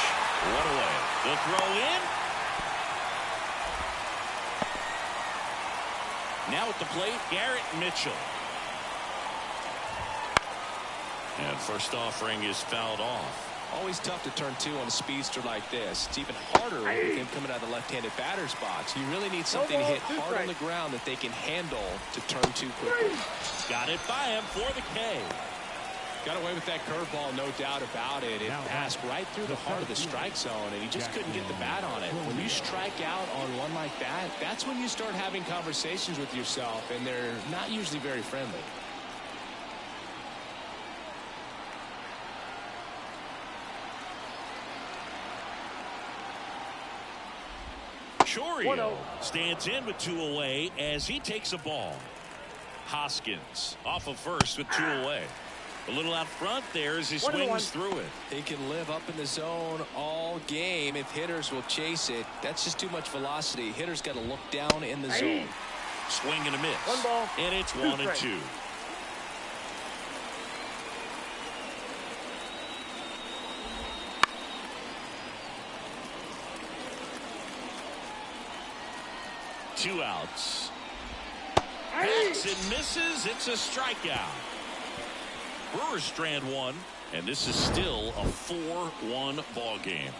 1 away. The throw in. Now at the plate, Garrett Mitchell. And first offering is fouled off. Always tough to turn 2 on a speedster like this. It's even harder with him coming out of the left-handed batter's box. You really need something to hit hard on the ground that they can handle to turn 2 quickly. Got it by him for the K. Got away with that curveball, no doubt about it. It passed right through the heart of the strike zone, and he just couldn't get the bat on it. When you strike out on one like that, that's when you start having conversations with yourself, and they're not usually very friendly. Chorio stands in with 2 away as he takes a ball. Hoskins off of first with 2 away. A little out front there as he swings through it. He can live up in the zone all game if hitters will chase it. That's just too much velocity. Hitters got to look down in the zone. Swing and a miss. 1 ball. And it's 1-2. Two outs. Hacks and misses. It's a strikeout. Brewers strand 1, and this is still a 4-1 ball game.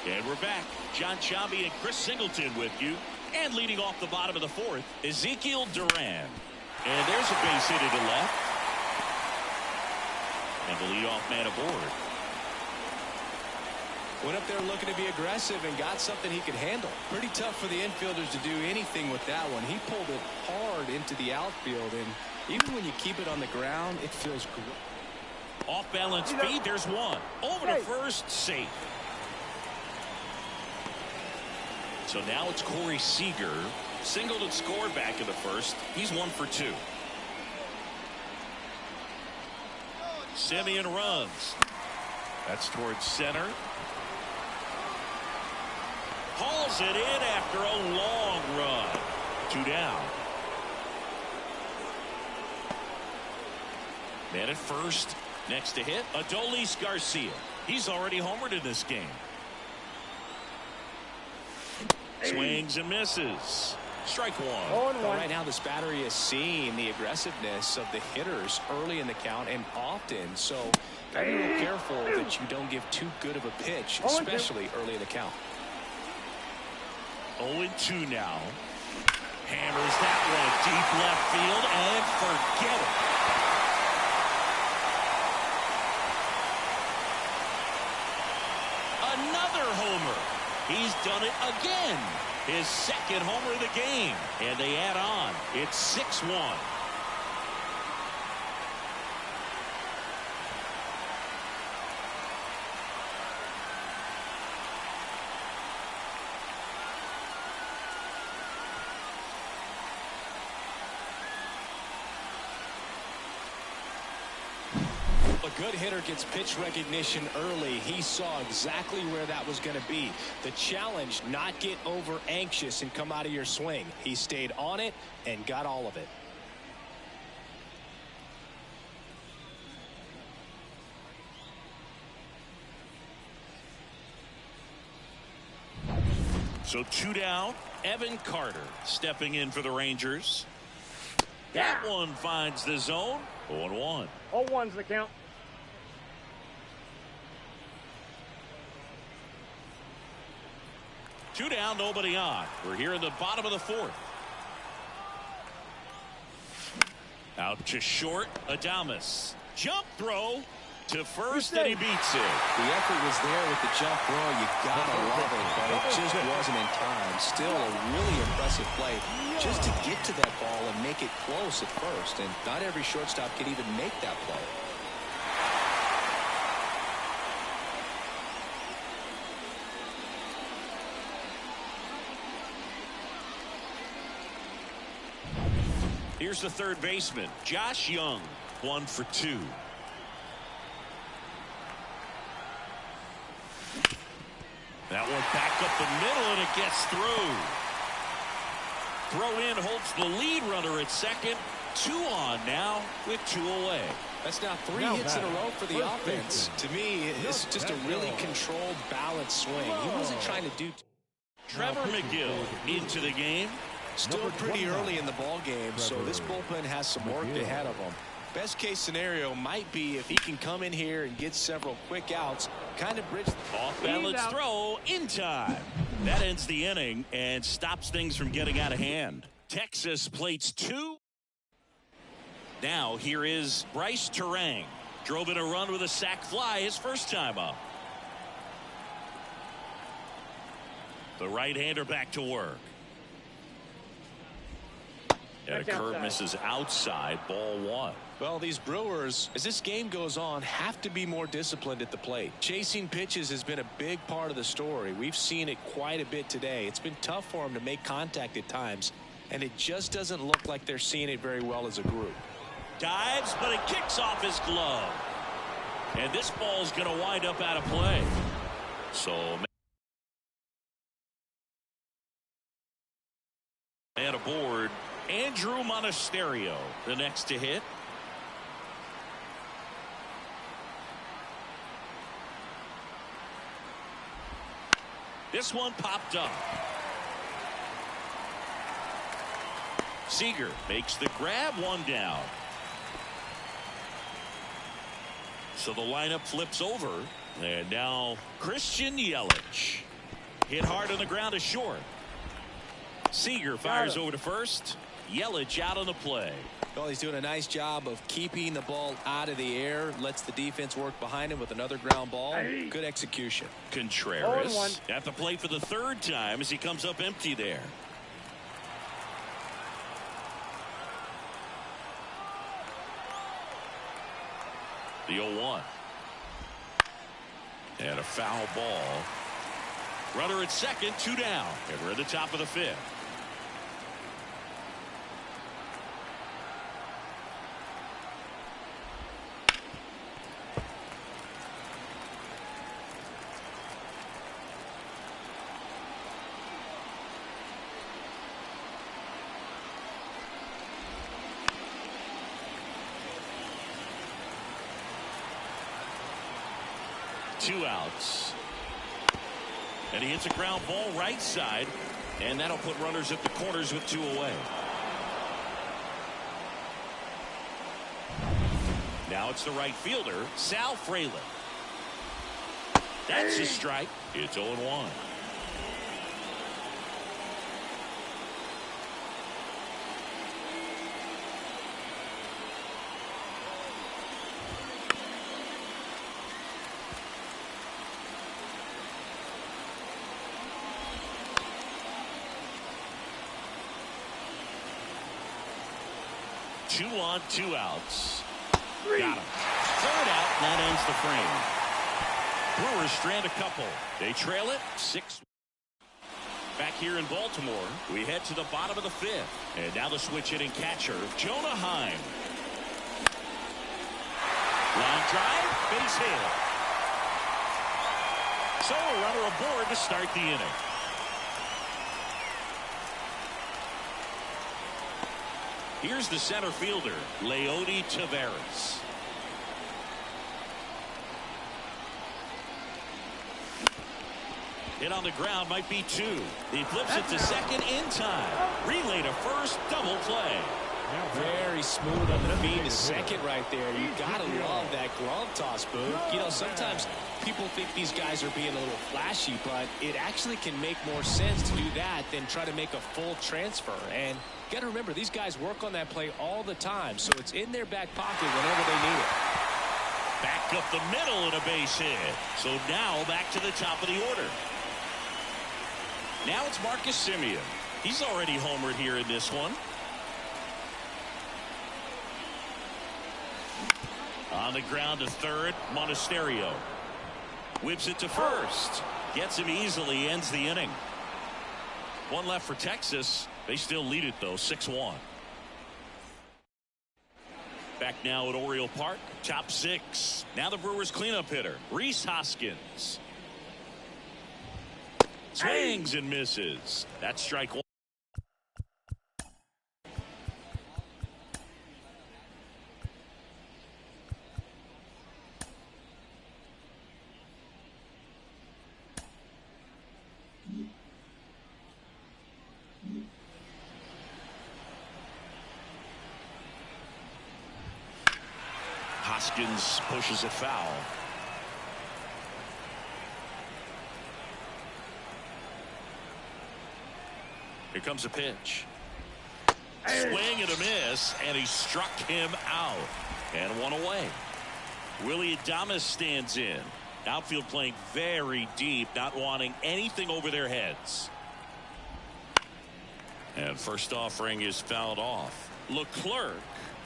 And we're back. John Chambi and Chris Singleton with you. And leading off the bottom of the 4th, Ezekiel Duran. And there's a base hit to the left. And the leadoff man aboard. Went up there looking to be aggressive and got something he could handle. Pretty tough for the infielders to do anything with that one. He pulled it hard into the outfield, and even when you keep it on the ground, it feels great. Off balance feed. There's one. Over to first. Safe. So now it's Corey Seager. Singled and scored back in the first. He's 1 for 2. Simeon runs. That's towards center. Hauls it in after a long run. 2 down. Man at first. Next to hit, Adolis Garcia. He's already homered in this game. Swings and misses. Strike one. Right now this battery is seeing the aggressiveness of the hitters early in the count and often, so gotta be real careful that you don't give too good of a pitch, especially early in the count. 0-2 now. Hammers that one deep left field and forget it. Another homer. He's done it again. His second homer of the game. And they add on. It's 6-1. A good hitter gets pitch recognition early. He saw exactly where that was going to be. The challenge, not get over anxious and come out of your swing. He stayed on it and got all of it. So 2 down. Evan Carter stepping in for the Rangers. That one finds the zone. 0-1. 0-1's the count. Two down, nobody on. We're here in the bottom of the fourth. Out to short, Adames. Jump throw to first, and he beats it. The effort was there with the jump throw. You gotta love it, but it just wasn't in time. Still a really impressive play just to get to that ball and make it close at first. And not every shortstop can even make that play. Here's the third baseman, Josh Young, 1 for 2. That one back up the middle, and it gets through. Throw in holds the lead runner at second. 2 on now with 2 away. That's now 3 hits in a row for the offense. To me, it's just a really controlled, balanced swing. He wasn't trying to do. Trevor McGill into the game. Still pretty early in the ball game, so this bullpen has some work ahead of them. Best case scenario might be if he can come in here and get several quick outs, kind of bridge. Off balance throw in time. That ends the inning and stops things from getting out of hand. Texas plates 2. Now here is Bryce Terang. Drove in a run with a sac fly his first time up. The right-hander back to work. And a curve misses outside, ball 1. Well, these Brewers, as this game goes on, have to be more disciplined at the plate. Chasing pitches has been a big part of the story. We've seen it quite a bit today. It's been tough for them to make contact at times, and it just doesn't look like they're seeing it very well as a group. Dives, but it kicks off his glove. And this ball's going to wind up out of play. So, man aboard. Andrew Monasterio, the next to hit. This one popped up. Seager makes the grab, 1 down. So the lineup flips over. And now Christian Yelich. Hit hard on the ground to short. Seager fires over to first. Yelich out on the play. Well, he's doing a nice job of keeping the ball out of the air. Lets the defense work behind him with another ground ball. Good execution. Contreras at the plate for the third time as he comes up empty there. The 0-1. And a foul ball. Runner at second, 2 down. And we're at the top of the 5th. Two outs. And he hits a ground ball right side. And that'll put runners at the corners with 2 away. Now it's the right fielder, Sal Frelick. That's a strike. It's 0-1. Two on, 2 outs. Got him. Third out, and that ends the frame. Brewers strand a couple. They trail it 6. Back here in Baltimore, we head to the bottom of the 5th. And now the switch hitting catcher, Jonah Heim. Line drive, base hit. So a runner aboard to start the inning. Here's the center fielder, Leody Taveras. Hit on the ground, might be 2. He flips it to second in time. Relay to first, double play. Very smooth on the feet to second right there. You gotta love that glove toss, Boo. You know, sometimes people think these guys are being a little flashy, but it actually can make more sense to do that than try to make a full transfer. And you gotta remember, these guys work on that play all the time, so it's in their back pocket whenever they need it. Back up the middle and a base hit. So now back to the top of the order. Now it's Marcus Semien. He's already homered here in this one. On the ground to third, Monasterio. Whips it to first. Gets him easily, ends the inning. One left for Texas. They still lead it, though, 6-1. Back now at Oriole Park, top 6. Now the Brewers cleanup hitter, Rhys Hoskins. Swings and misses. That's strike 1. Hoskins pushes it foul. Here comes a pitch. Swing and a miss, and he struck him out. And 1 away. Willie Adames stands in. Outfield playing very deep, not wanting anything over their heads. And first offering is fouled off. Leclerc,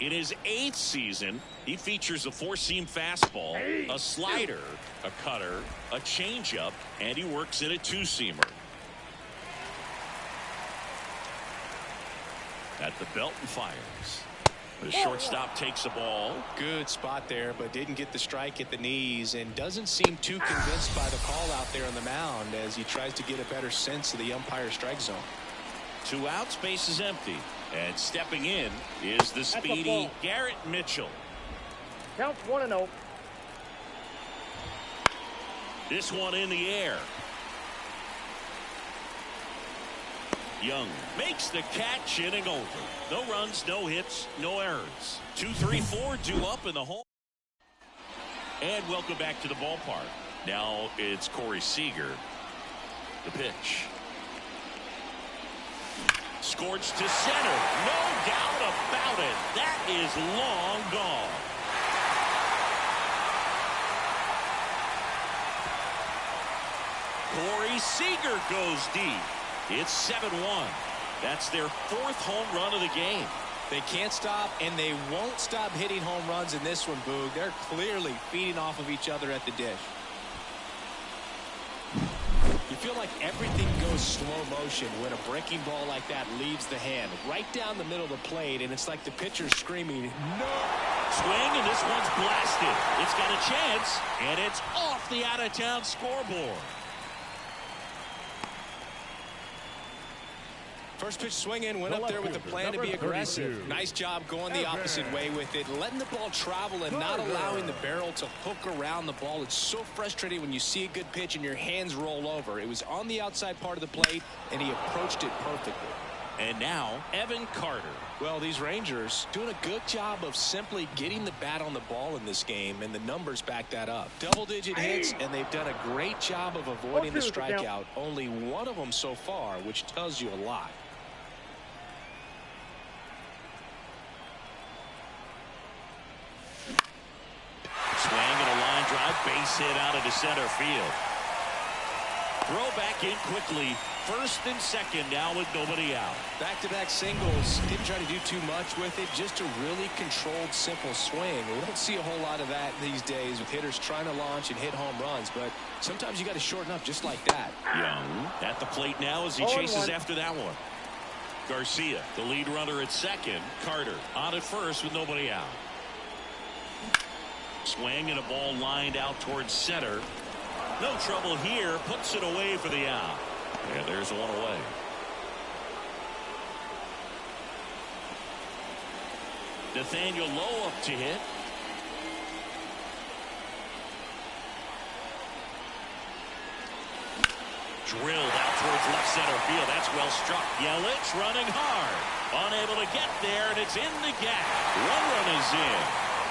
in his 8th season, he features a 4-seam fastball, a slider, a cutter, a changeup, and he works in a 2-seamer. At the belt and fires. The shortstop takes the ball. Good spot there, but didn't get the strike at the knees and doesn't seem too convinced by the call out there on the mound as he tries to get a better sense of the umpire strike zone. 2 outs, base is empty. And stepping in is the speedy Garrett Mitchell. Counts 1-0. This one in the air. Young makes the catch, inning over. No runs, no hits, no errors. 2-3-4 due up in the home. And welcome back to the ballpark. Now it's Corey Seager. The pitch. Scorched to center. No doubt about it. That is long gone. Corey Seager goes deep. It's 7-1. That's their 4th home run of the game. They can't stop, and they won't stop hitting home runs in this one, Boog. They're clearly feeding off of each other at the dish. You feel like everything goes slow motion when a breaking ball like that leaves the hand right down the middle of the plate, and it's like the pitcher's screaming, no! Swing, and this one's blasted. It's got a chance, and it's off the out-of-town scoreboard. First pitch swinging, went up there with the plan to be aggressive. Nice job going the opposite way with it, letting the ball travel and not allowing the barrel to hook around the ball. It's so frustrating when you see a good pitch and your hands roll over. It was on the outside part of the plate, and he approached it perfectly. And now, Evan Carter. Well, these Rangers doing a good job of simply getting the bat on the ball in this game, and the numbers back that up. Double-digit hits, and they've done a great job of avoiding the strikeout. Only one of them so far, which tells you a lot. Swing and a line drive, base hit out into center field. Throw back in quickly. First and second now with nobody out. Back-to-back singles. Didn't try to do too much with it. Just a really controlled, simple swing. We don't see a whole lot of that these days with hitters trying to launch and hit home runs. But sometimes you got to shorten up just like that. Young at the plate now as he chases after that one. Garcia, the lead runner at second. Carter on at first with nobody out. Swing and a ball lined out towards center. No trouble here. Puts it away for the out. And there's one away. Nathaniel Lowe up to hit. Drilled out towards left center field. That's well struck. Yelich running hard. Unable to get there, and it's in the gap. One run is in.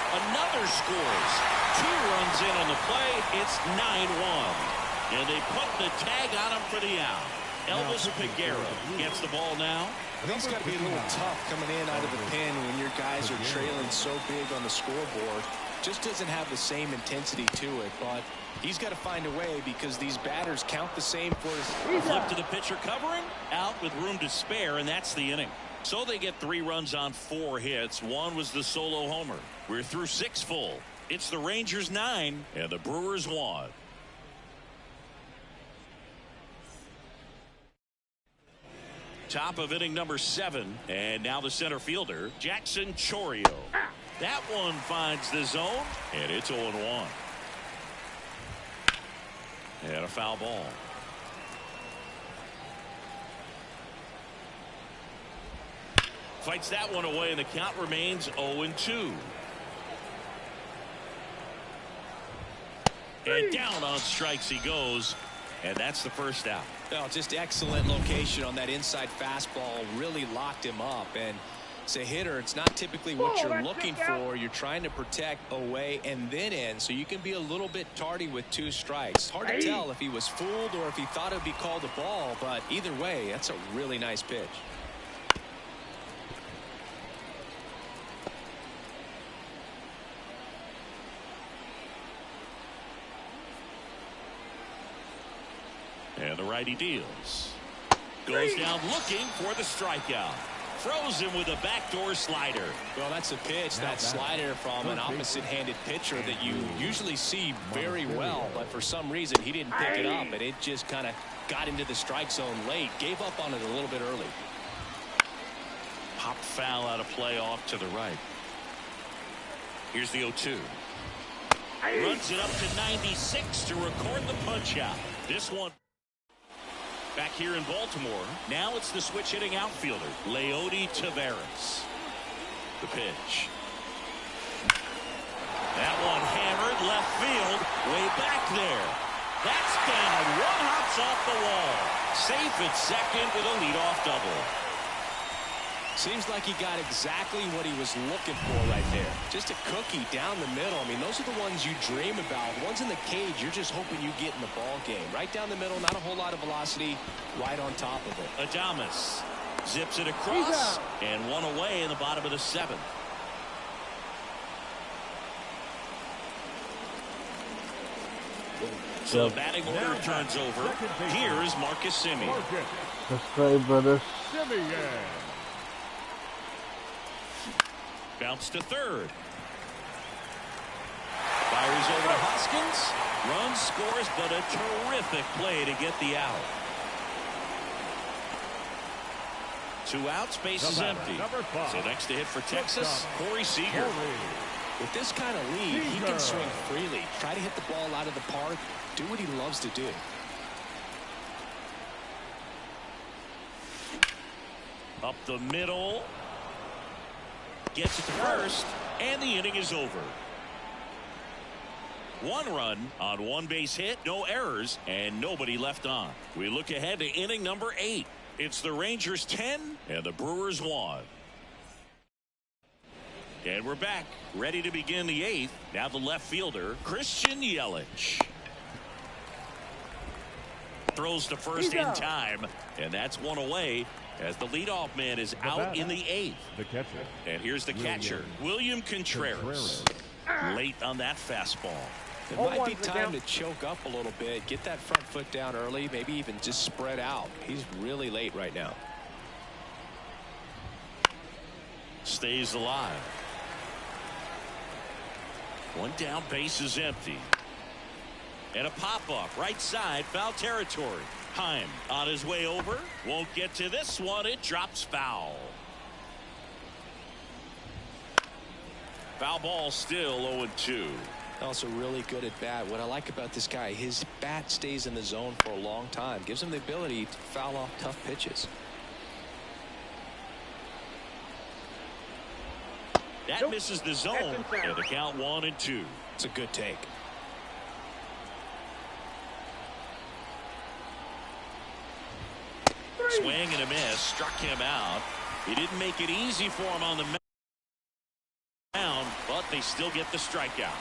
Another scores. 2 runs in on the play. It's 9-1. And they put the tag on him for the out. Elvis Peguero gets the ball now. I think it's got to be a little tough coming in out of the pen when your guys are trailing so big on the scoreboard. Just doesn't have the same intensity to it, but he's got to find a way because these batters count the same for his flip to the pitcher covering. Out with room to spare, and that's the inning. So they get 3 runs on 4 hits. One was the solo homer. We're through 6 full. It's the Rangers 9 and the Brewers 1. Top of inning number 7, and now the center fielder, Jackson Chourio. That one finds the zone, and it's 0-1. And a foul ball. Fights that one away, and the count remains 0-2. And down on strikes he goes, and that's the first out. Oh, just excellent location on that inside fastball. Really locked him up. And as a hitter, it's not typically what you're looking for. You're trying to protect away and then in, so you can be a little bit tardy with 2 strikes. Hard to tell if he was fooled or if he thought it would be called a ball, but either way, that's a really nice pitch. And the righty deals. Goes down looking for the strikeout. Throws him with a backdoor slider. Well, that's a pitch, that slider from an opposite-handed pitcher that you usually see very well, but for some reason he didn't pick it up, and it just kind of got into the strike zone late. Gave up on it a little bit early. Pop foul out of play off to the right. Here's the 0-2. Runs it up to 96 to record the punch out. This one back here in Baltimore. Now it's the switch hitting outfielder, Leody Taveras. The pitch. That one hammered left field, way back there. That's down. One hops off the wall. Safe at second with a leadoff double. Seems like he got exactly what he was looking for right there. Just a cookie down the middle. I mean, those are the ones you dream about. Ones in the cage, you're just hoping you get in the ball game. Right down the middle, not a whole lot of velocity, right on top of it. Adames Zips it across, and one away in the bottom of the 7th. So the batting order turns over. Here's Marcus Semien. That's right, brothers. Bounce to third. Fires over to Hoskins. Runs, scores, but a terrific play to get the out. 2 outs, base is empty. So next to hit for Texas, Corey Seager. With this kind of lead, he can swing freely. Try to hit the ball out of the park. Do what he loves to do. Up the middle. Gets it to first, and the inning is over. 1 run on 1 base hit, no errors, and nobody left on. We look ahead to inning number 8. It's the Rangers 10 and the Brewers 1. And we're back, ready to begin the 8th. Now the left fielder, Christian Yelich. Throws to first in time, and that's 1 away as the leadoff man is out in the 8th. The catcher. And here's the catcher, William Contreras. Late on that fastball. It might be time to choke up a little bit, get that front foot down early, maybe even just spread out. He's really late right now. Stays alive. 1 down, base is empty. And a pop-up right side, foul territory. Heim on his way over. Won't get to this one. It drops foul. Foul ball still 0-2. Also really good at bat. What I like about this guy, his bat stays in the zone for a long time. Gives him the ability to foul off tough pitches. That misses the zone. And the count 1-2. It's a good take. Swing and a miss. Struck him out. He didn't make it easy for him on the mound, but they still get the strikeout.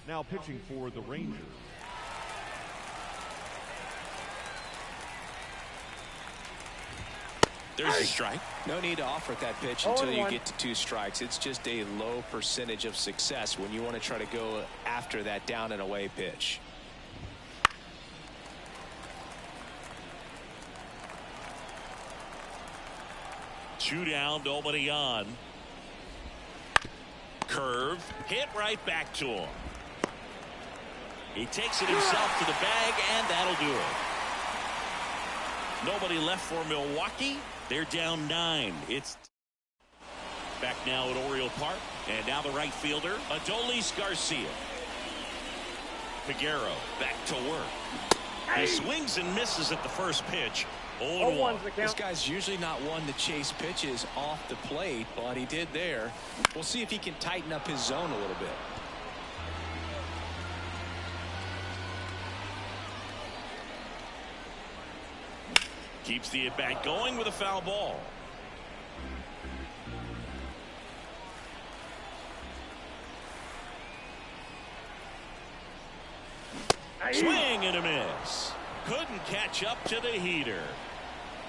Now pitching for the Rangers. There's a strike. No need to offer that pitch until you get to 2 strikes. It's just a low percentage of success when you want to try to go after that down and away pitch. Two down, nobody on. Curve, hit right back to him. He takes it himself to the bag, and that'll do it. Nobody left for Milwaukee. They're down 9. It's back now at Oriole Park, and now the right fielder, Adolis Garcia. Figueroa back to work. He swings and misses at the first pitch. 0-1. This guy's usually not one to chase pitches off the plate, but he did there. We'll see if he can tighten up his zone a little bit. Keeps the at-bat going with a foul ball. Swing and a miss. Couldn't catch up to the heater.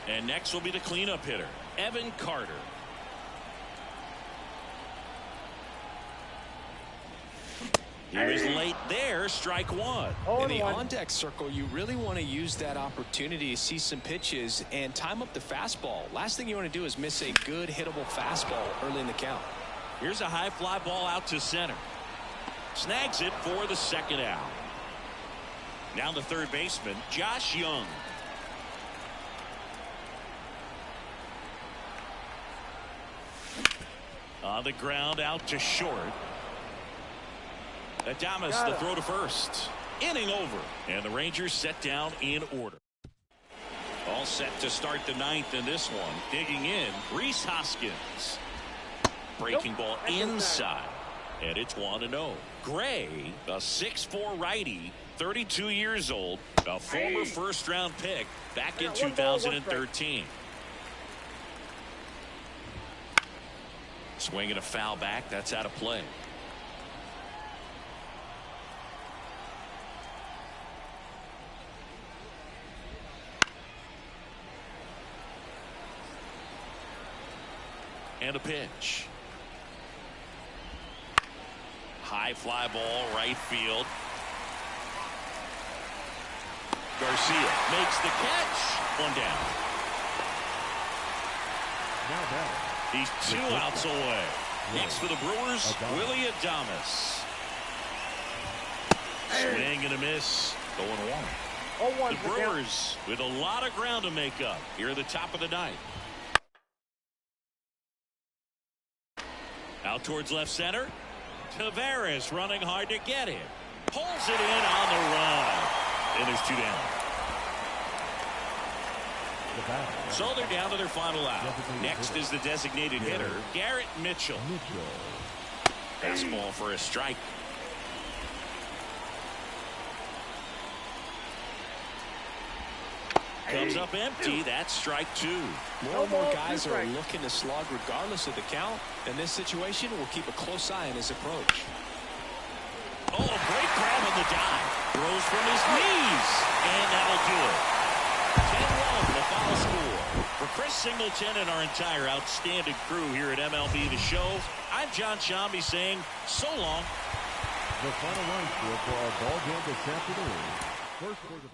And next will be the cleanup hitter, Evan Carter. He was late there, strike 1. In the on-deck circle, you really want to use that opportunity to see some pitches and time up the fastball. Last thing you want to do is miss a good hittable fastball early in the count. Here's a high fly ball out to center. Snags it for the second out. Now the third baseman, Josh Young. On the ground out to short. Adames the throw to first. Inning over. And the Rangers set down in order. All set to start the 9th in this one. Digging in, Rhys Hoskins. Breaking ball inside. And it's 1-0. Gray, a 6'4" righty, 32 years old, a former first-round pick back in 2013. Swing and a foul back. That's out of play. And a pitch. High fly ball, right field. Garcia makes the catch. One down. Now batting. He's 2 outs away. Next for the Brewers, Willie Adames. Swing and a miss. Going 1. 0-1 The Brewers with a lot of ground to make up here at the top of the ninth. Out towards left center. Tavares running hard to get him. Pulls it in on the run. And there's 2 down. So they're down to their final out. Next is the designated hitter, Garrett Mitchell. Fastball for a strike. Comes up empty. That's strike 2. More and more guys are looking to slug regardless of the count. In this situation, we'll keep a close eye on his approach. Oh, a great grab on the dive. Throws from his knees. And that'll do it. 10-1, the final score. For Chris Singleton and our entire outstanding crew here at MLB The Show, I'm John Shambi saying so long. The final line score for our ball game this afternoon. First for the